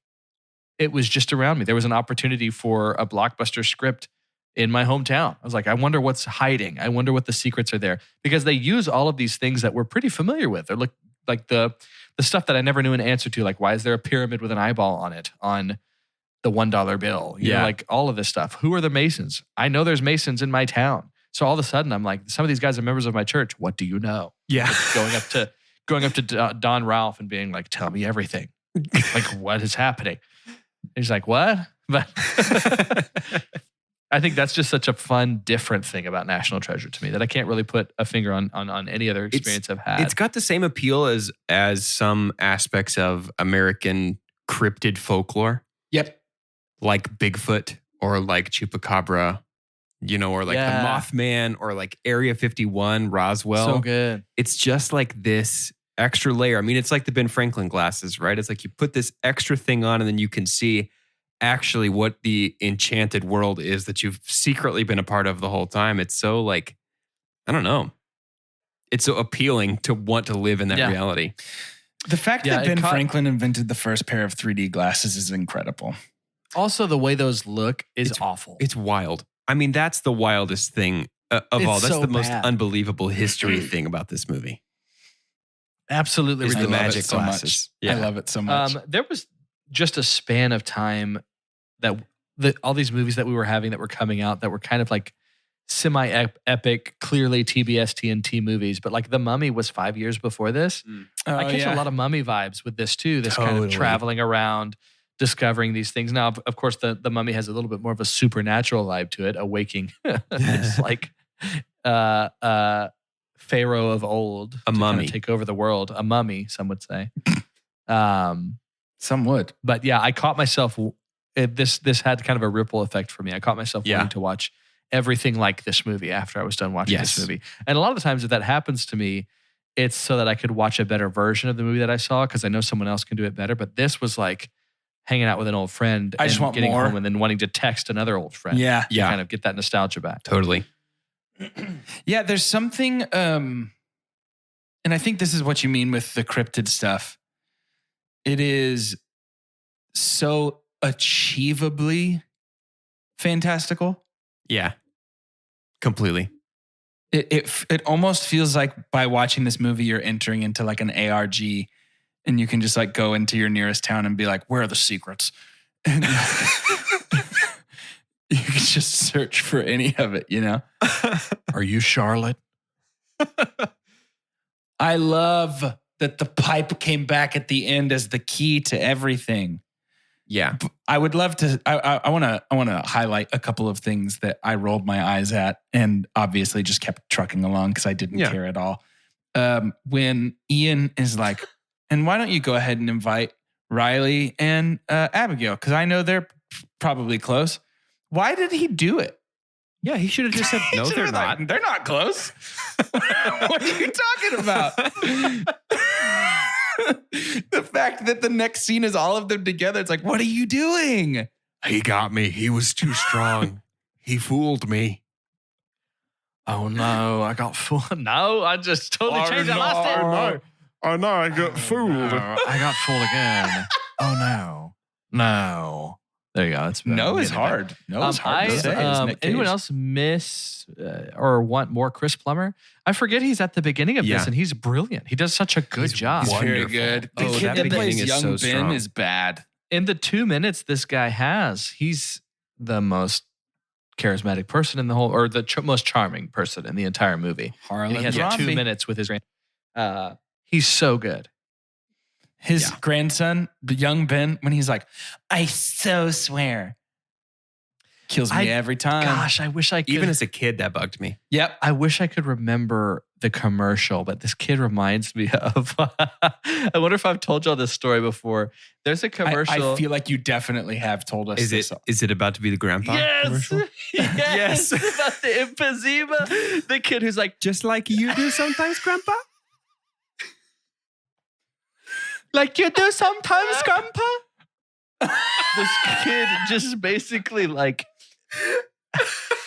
it was just around me. There was an opportunity for a blockbuster script in my hometown. I was like, I wonder what's hiding. I wonder what the secrets are there. Because they use all of these things that we're pretty familiar with. They're like the stuff that I never knew an answer to. Like, why is there a pyramid with an eyeball on it on the $1 bill? You know, like all of this stuff. Who are the Masons? I know there's Masons in my town. So all of a sudden, I'm like, some of these guys are members of my church. What do you know? Yeah. Like going up to Don Ralph and being like, tell me everything. Like, what is happening? He's like, what? But I think that's just such a fun, different thing about National Treasure to me that I can't really put a finger on any other experience I've had. It's got the same appeal as some aspects of American cryptid folklore. Yep. Like Bigfoot or like Chupacabra, or like the Mothman or like Area 51, Roswell. So good. It's just like this extra layer. I mean, it's like the Ben Franklin glasses, right? It's like you put this extra thing on and then you can see actually what the enchanted world is that you've secretly been a part of the whole time. It's so like, I don't know. It's so appealing to want to live in that reality. The fact that Ben Franklin invented the first pair of 3D glasses is incredible. Also, the way those look is awful. It's wild. I mean, that's the wildest thing of all. That's the most unbelievable history thing about this movie. Absolutely. The magic glasses. I love it so much. There was just a span of time that all these movies that we were having that were coming out that were kind of like semi-epic, clearly TBS TNT movies. But like The Mummy was 5 years before this. I catch a lot of Mummy vibes with this too. This kind of traveling around, discovering these things. Now, of course, the Mummy has a little bit more of a supernatural vibe to it, awaking. It's like Pharaoh of old, a mummy, kind of take over the world. A mummy, some would say. Some would, but yeah, I caught myself. This had kind of a ripple effect for me. I caught myself wanting to watch everything like this movie after I was done watching this movie. And a lot of the times, if that happens to me, it's so that I could watch a better version of the movie that I saw because I know someone else can do it better. But this was like hanging out with an old friend, I just want getting more. home and then wanting to text another old friend. Yeah, to kind of get that nostalgia back. Totally. Yeah, there's something, and I think this is what you mean with the cryptid stuff. It is so achievably fantastical. Yeah, completely. It almost feels like by watching this movie, you're entering into like an ARG, and you can just like go into your nearest town and be like, "Where are the secrets?" And you can just search for any of it, Are you Charlotte? I love that the pipe came back at the end as the key to everything. Yeah. I would love to, I want to highlight a couple of things that I rolled my eyes at and obviously just kept trucking along because I didn't care at all. When Ian is like, and why don't you go ahead and invite Riley and Abigail? Because I know they're probably close. Why did he do it? Yeah, he should have just said, no, they're not. They're not close. What are you talking about? The fact that the next scene is all of them together. It's like, what are you doing? He got me. He was too strong. He fooled me. Oh no, I got fooled. No, I just totally changed. I lost it. Oh no, I got fooled. No, I got fooled again. Oh no. There you go. No is hard. No is hard to say. Anyone else miss or want more Chris Plummer? I forget he's at the beginning of this, and he's brilliant. He does such a good job. He's very good. The kid that plays young Ben is bad. In the 2 minutes this guy has, he's the most charismatic person in the whole, or the most charming person in the entire movie. Harlan he has Zombie. 2 minutes with his he's so good. His grandson, young Ben, when he's like, I so swear. Kills me every time. Gosh, I wish I could. Even as a kid, that bugged me. Yep. I wish I could remember the commercial, but this kid reminds me of. I wonder if I've told y'all this story before. There's a commercial. I feel like you definitely have told us this. Is it about to be the grandpa commercial? Yes. About the emphysema. The kid who's like, just like you do sometimes, grandpa? Like you do sometimes, grandpa? This kid just basically like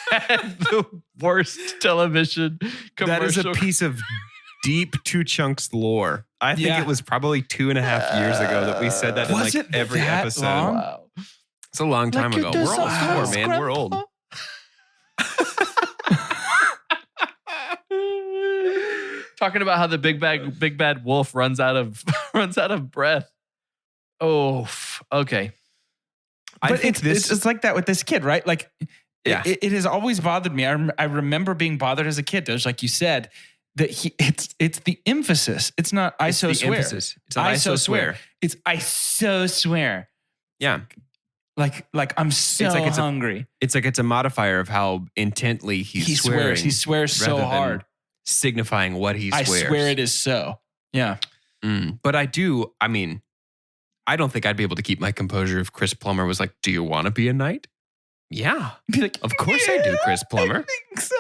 had the worst television commercial. That is a piece of deep 2 Chunks lore. I think it was probably 2.5 years ago that we said that in like every episode. Long? Wow. It's a long time ago. We're all 4, man. We're old. Talking about how the big bad wolf runs out of breath. Oh, okay. But it's like that with this kid, right? Like, it has always bothered me. I remember being bothered as a kid. Just like you said, that it's the emphasis. It's not I so swear. Emphasis. It's not I so swear. It's I so swear. Yeah. Like I'm so hungry. It's like it's a modifier of how intently he swearing. He swears so hard. Signifying what he swears. I swear it is so. Yeah. But I don't think I'd be able to keep my composure if Chris Plummer was like, do you want to be a knight? Yeah. Be like, of course I do, Chris Plummer. I think so.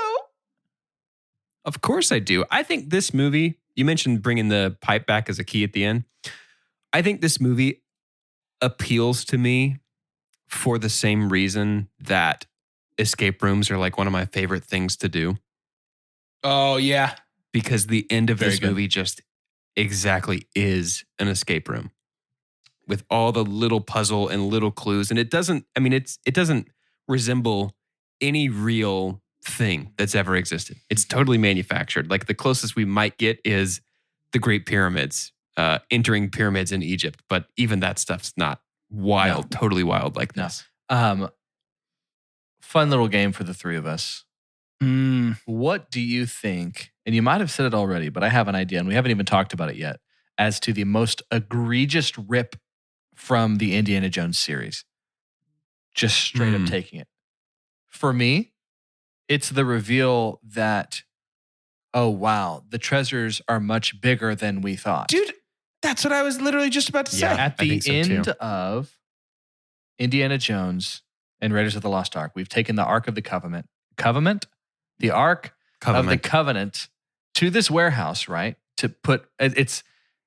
Of course I do. I think this movie, you mentioned bringing the pipe back as a key at the end. I think this movie appeals to me for the same reason that escape rooms are like one of my favorite things to do. Oh, yeah. Because the end of this movie just exactly is an escape room with all the little puzzle and little clues. And it doesn't resemble any real thing that's ever existed. It's totally manufactured. Like the closest we might get is the Great Pyramids, entering pyramids in Egypt. But even that stuff's not wild, totally wild like this. Fun little game for the three of us. What do you think, and you might have said it already, but I have an idea, and we haven't even talked about it yet, as to the most egregious rip from the Indiana Jones series? Just straight up taking it. For me, it's the reveal that, oh, wow, the treasures are much bigger than we thought. Dude, that's what I was literally just about to say. At the end of Indiana Jones and Raiders of the Lost Ark, we've taken the Ark of the Covenant, the Ark of the Covenant to this warehouse, right? To put, it's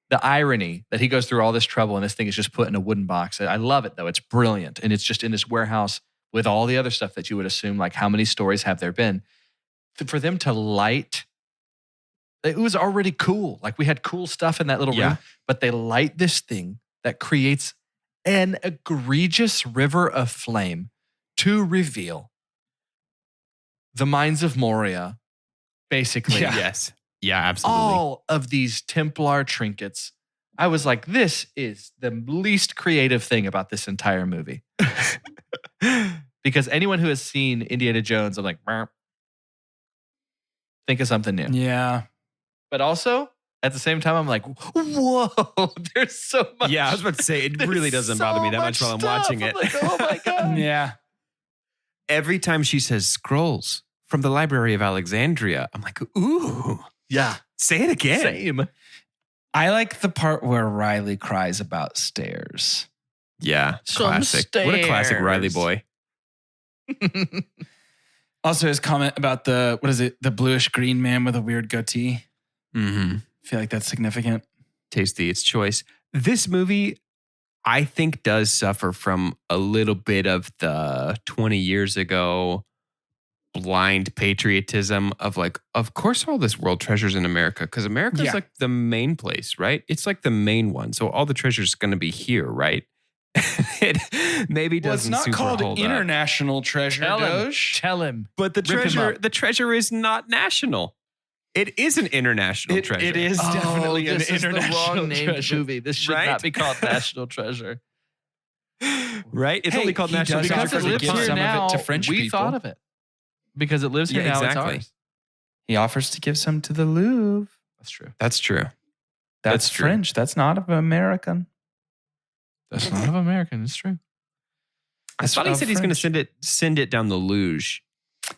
the irony that he goes through all this trouble and this thing is just put in a wooden box. I love it though. It's brilliant. And it's just in this warehouse with all the other stuff that you would assume, like how many stories have there been? For them to light, it was already cool. Like we had cool stuff in that little room, but they light this thing that creates an egregious river of flame to reveal the Mines of Moria, basically. Yes. Yeah, absolutely. All of these Templar trinkets. I was like, this is the least creative thing about this entire movie. Because anyone who has seen Indiana Jones, I'm like, burp. Think of something new. Yeah. But also, at the same time, I'm like, whoa, there's so much. Yeah, I was about to say, it really doesn't bother me that much while I'm watching it. I'm like, oh my God. Yeah. Every time she says scrolls from the Library of Alexandria, I'm like, ooh. Yeah. Say it again. Same. I like the part where Riley cries about stairs. Yeah. Some Classic. stairs. What a classic Riley boy. Also his comment about the bluish green man with a weird goatee. Mm-hmm. I feel like that's significant. Tasty, it's choice. This movie, I think, does suffer from a little bit of the 20 years ago blind patriotism of like, of course, all this world treasures in America because America's like the main place, right? It's like the main one. So all the treasure's going to be here, right? It maybe doesn't. Well, it's not called hold international treasure, Doge. Tell him. But the treasure is not national. It is an international treasure. It is definitely an international the wrong named treasure. movie. This should not be called National Treasure. Right? It's only called National Treasure because it lives here some now. of it to French we people. thought of it because it lives here now. Exactly. It's ours. He offers to give some to the Louvre. That's true. That's true. That's true. French. That's not of American. That's not of American. It's true. I thought he said he's going to send it down the luge.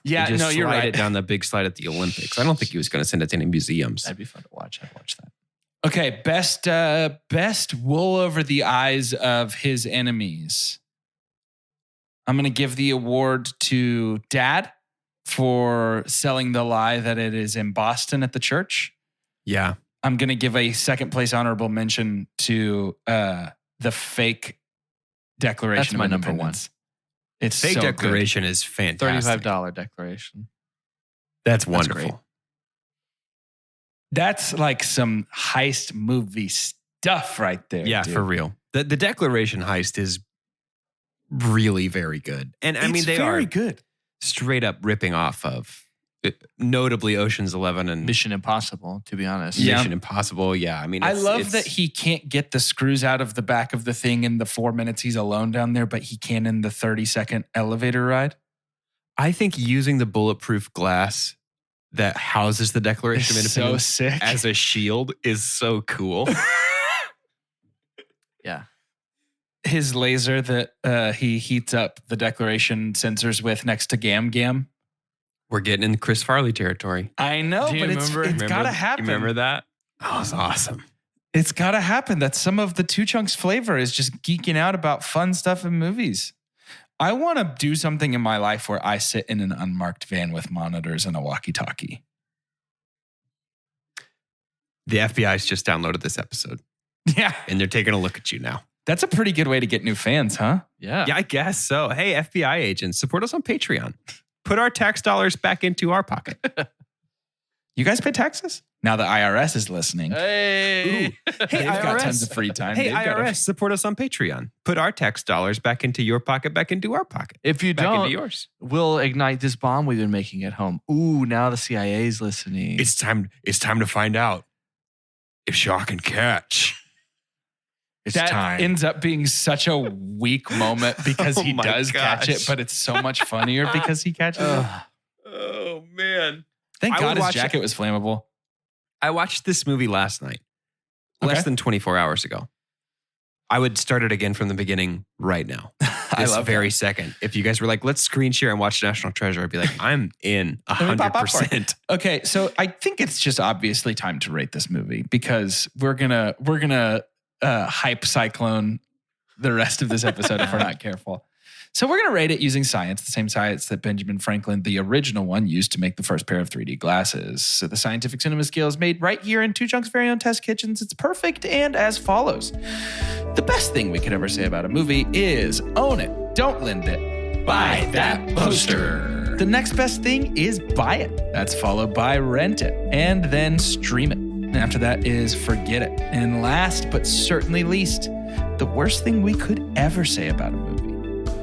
Yeah, just no, you're slide right. it down the big slide at the Olympics. I don't think he was going to send it to any museums. That'd be fun to watch. I'd watch that. Okay, best wool over the eyes of his enemies. I'm going to give the award to Dad for selling the lie that it is in Boston at the church. Yeah. I'm going to give a second place honorable mention to the fake Declaration That's of my number Independence. It's Fake so Declaration is fantastic. $35 declaration. That's wonderful. great. That's like some heist movie stuff right there. Yeah, dude. for real. The Declaration heist is really very good. And I mean, they are very good. straight up ripping off of notably Ocean's 11 and Mission Impossible, to be honest. Yeah. Mission Impossible. Yeah, I mean, I it's- love it's- that he can't get the screws out of the back of the thing in the 4 minutes he's alone down there, but he can in the 30-second elevator ride. I think using the bulletproof glass that houses the Declaration of It's so Independence sick. as a shield is so cool. Yeah. His laser that he heats up the Declaration sensors with next to Gam Gam. We're getting in Chris Farley territory. I know, Do you but it's remember- got to happen. You remember that? Oh, it's awesome. It's got to happen. That's some of the Two Chunks flavor is just geeking out about fun stuff in movies. I want to do something in my life where I sit in an unmarked van with monitors and a walkie-talkie. The FBI's just downloaded this episode Yeah. and they're taking a look at you now. That's a pretty good way to get new fans, huh? Yeah. Yeah, I guess so. Hey, FBI agents, support us on Patreon. Put our tax dollars back into our pocket. You guys pay taxes? Now the IRS is listening. Hey. They've got tons of free time. Hey, They've got IRS, support us on Patreon. Put our tax dollars back into your pocket, back into our pocket. If you Back don't, into yours. we'll ignite this bomb we've been making at home. Ooh, now the CIA's listening. It's time to find out if Shaw can catch. It's that time. ends up being such a weak moment because Oh he my does catch it, gosh. but it's so much funnier because he catches it. Oh, man. Thank I God would his watch jacket it. was flammable. I watched this movie last night, Okay. less than 24 hours ago. I would start it again from the beginning right now. I This love very second. If you guys were like, let's screen share and watch National Treasure, I'd be like, I'm in Let me pop popcorn. 100%. Okay, so I think it's just obviously time to rate this movie because we're gonna hype cyclone the rest of this episode if we're not careful. So we're gonna rate it using science, the same science that Benjamin Franklin, the original one, used to make the first pair of 3D glasses. So the scientific cinema scale is made right here in Two Chunks' very own test kitchens. It's perfect and as follows. The best thing we could ever say about a movie is own it, don't lend it, buy that poster. The next best thing is buy it. That's followed by rent it and then stream it. And after that is forget it. And last but certainly least, the worst thing we could ever say about a movie.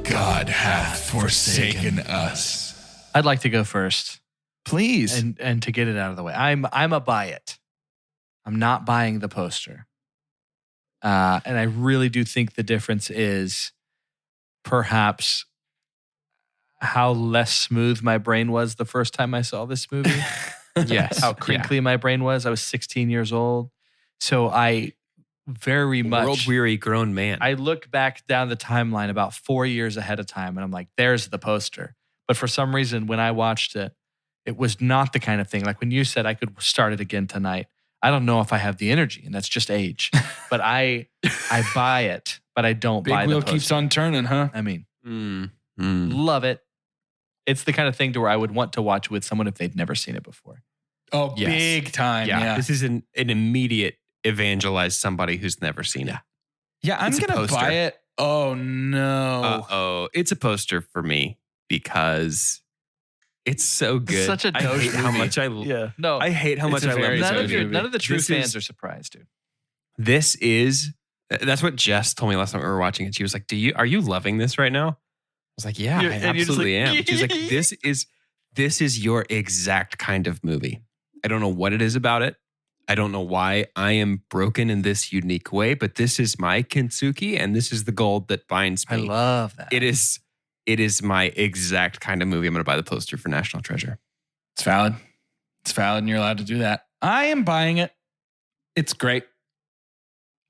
God hath forsaken us. I'd like to go first. Please. And to get it out of the way. I'm a buy it. I'm not buying the poster. And I really do think the difference is perhaps how less smooth my brain was the first time I saw this movie. Yes. How crinkly my brain was. I was 16 years old. So I very much World-weary grown man. I look back down the timeline about 4 years ahead of time and I'm like, there's the poster. But for some reason, when I watched it, it was not the kind of thing. Like when you said I could start it again tonight, I don't know if I have the energy, and that's just age. But I buy it, but I don't Big buy the wheel poster. keeps on turning, huh? I mean, Mm. love it. It's the kind of thing to where I would want to watch with someone if they've never seen it before. Oh, Yes. big time. Yeah. This is an immediate evangelize somebody who's never seen it. Yeah, I'm It's a going to poster. buy it. Oh, no. Uh-oh. It's a poster for me because It's so good. It's such a doge I hate how movie. much I No, I hate how much I love this movie. None of the true This fans is- are surprised, dude. This is that's what Jess told me last time we were watching it. She was like, are you loving this right now? I was like, yeah, I absolutely am. She was like, this is your exact kind of movie. I don't know what it is about it. I don't know why I am broken in this unique way, but this is my kintsugi and this is the gold that binds me. I love that. It is my exact kind of movie. I'm going to buy the poster for National Treasure. It's valid. It's valid, and you're allowed to do that. I am buying it. It's great.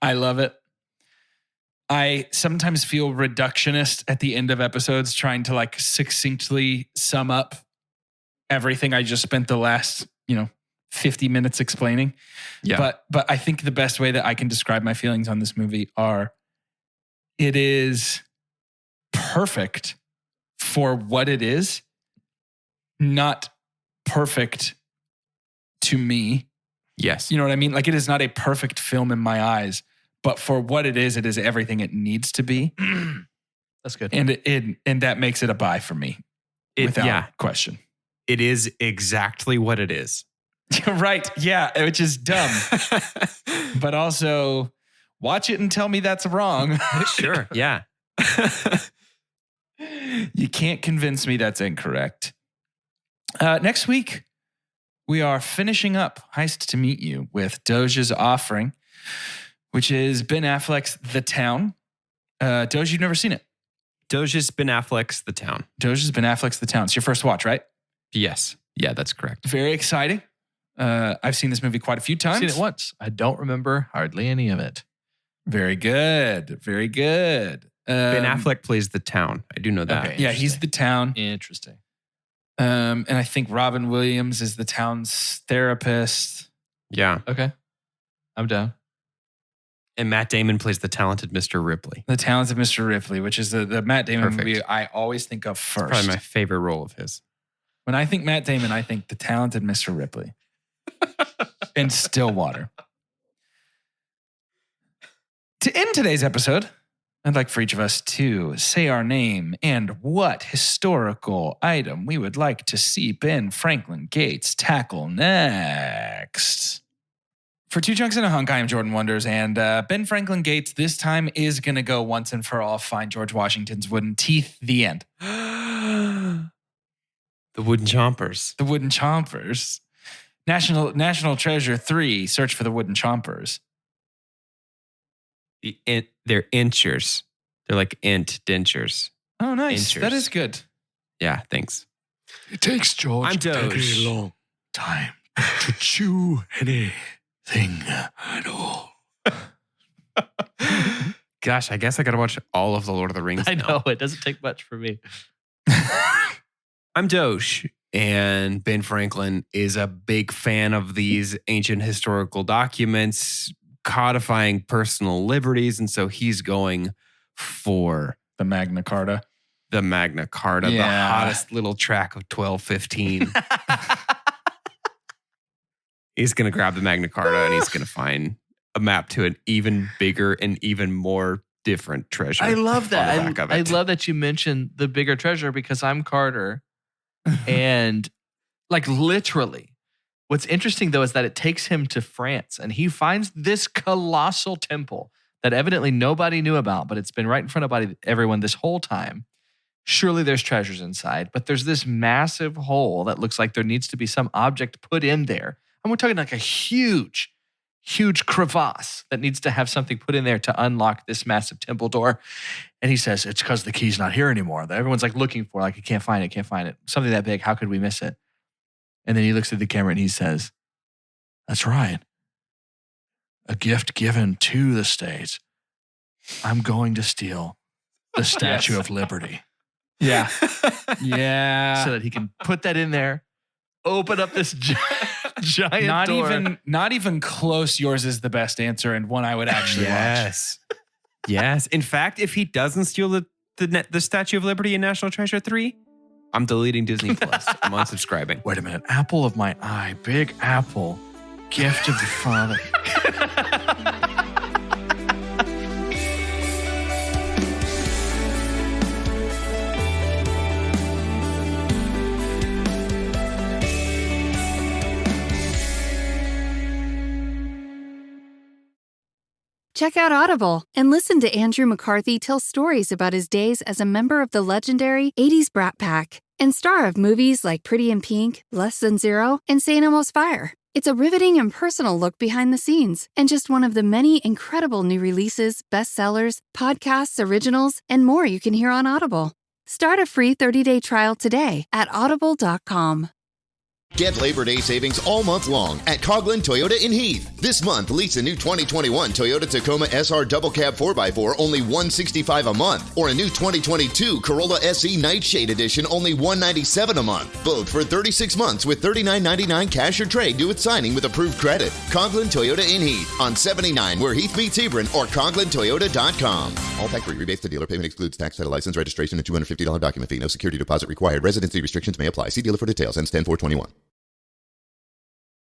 I love it. I sometimes feel reductionist at the end of episodes, trying to like succinctly sum up everything I just spent the last, 50 minutes explaining. Yeah. But I think the best way that I can describe my feelings on this movie are it is perfect for what it is, not perfect to me. Yes. You know what I mean? Like, it is not a perfect film in my eyes, but for what it is everything it needs to be. That's good. And that makes it a buy for me. Without question. It is exactly what it is. Right. Yeah. Which is dumb. But also, watch it and tell me that's wrong. Sure. Yeah. You can't convince me that's incorrect. Next week, we are finishing up Heist to Meet You with Doge's Offering, which is Ben Affleck's The Town. Doge, you've never seen it. Doge's Ben Affleck's The Town. Doge's Ben Affleck's The Town. It's your first watch, right? Yes. Yeah, that's correct. Very exciting. I've seen this movie quite a few times. I've seen it once. I don't remember hardly any of it. Very good. Very good. Ben Affleck plays the town. I do know that. Okay. Yeah, he's the town. Interesting. And I think Robin Williams is the town's therapist. Yeah. Okay. I'm down. And Matt Damon plays the talented Mr. Ripley. The Talented Mr. Ripley, which is the Matt Damon Perfect. movie I always think of first. Probably my favorite role of his. When I think Matt Damon, I think The Talented Mr. Ripley. And Stillwater. To end today's episode, I'd like for each of us to say our name and what historical item we would like to see Ben Franklin Gates tackle next. For Two Chunks and a Hunk, I am Jordan Wonders, and Ben Franklin Gates this time is going to go once and for all find George Washington's wooden teeth. The end. The Wooden Chompers. The Wooden Chompers. National Treasure 3, Search for the Wooden Chompers. They're inchers. They're like dentures. Oh, nice. Inchers. That is good. Yeah, thanks. It takes George I'm a very Doge. long time to chew anything at all. Gosh, I guess I got to watch all of the Lord of the Rings I now. know. It doesn't take much for me. I'm Doge, and Ben Franklin is a big fan of these ancient historical documents codifying personal liberties, and so he's going for The Magna Carta. the Magna Carta, the Yeah. hottest little track of 1215. He's going to grab the Magna Carta and he's going to find a map to an even bigger and even more different treasure. I love that. on the back of I it. love that you mentioned the bigger treasure because I'm Carter. And like literally, what's interesting though is that it takes him to France and he finds this colossal temple that evidently nobody knew about, but it's been right in front of everyone this whole time. Surely there's treasures inside, but there's this massive hole that looks like there needs to be some object put in there. And we're talking like a huge crevasse that needs to have something put in there to unlock this massive temple door. And he says, it's because the key's not here anymore. That everyone's like looking for, like, you can't find it. Something that big, how could we miss it? And then he looks at the camera and he says, that's right. A gift given to the states. I'm going to steal the Statue of Liberty. Yeah. Yeah. So that he can put that in there, open up this giant door. Not even close. Yours is the best answer and one I would actually watch. Yes. In fact, if he doesn't steal the Statue of Liberty in National Treasure 3, I'm deleting Disney Plus. I'm unsubscribing. Wait a minute. Apple of my eye. Big apple. Gift of the father. Check out Audible and listen to Andrew McCarthy tell stories about his days as a member of the legendary 80s Brat Pack and star of movies like Pretty in Pink, Less Than Zero, and St. Elmo's Fire. It's a riveting and personal look behind the scenes and just one of the many incredible new releases, bestsellers, podcasts, originals, and more you can hear on Audible. Start a free 30-day trial today at audible.com. Get Labor Day savings all month long at Coghlan Toyota in Heath. This month, lease a new 2021 Toyota Tacoma SR Double Cab 4x4 only $165 a month, or a new 2022 Corolla SE Nightshade Edition only $197 a month. Both for 36 months with $39.99 cash or trade due at signing with approved credit. Coghlan Toyota in Heath on 79 where Heath meets Hebron, or CoghlanToyota.com. All factory rebates to dealer. Payment excludes tax, title, license, registration, and $250 document fee. No security deposit required. Residency restrictions may apply. See dealer for details. Ends 10/4/21.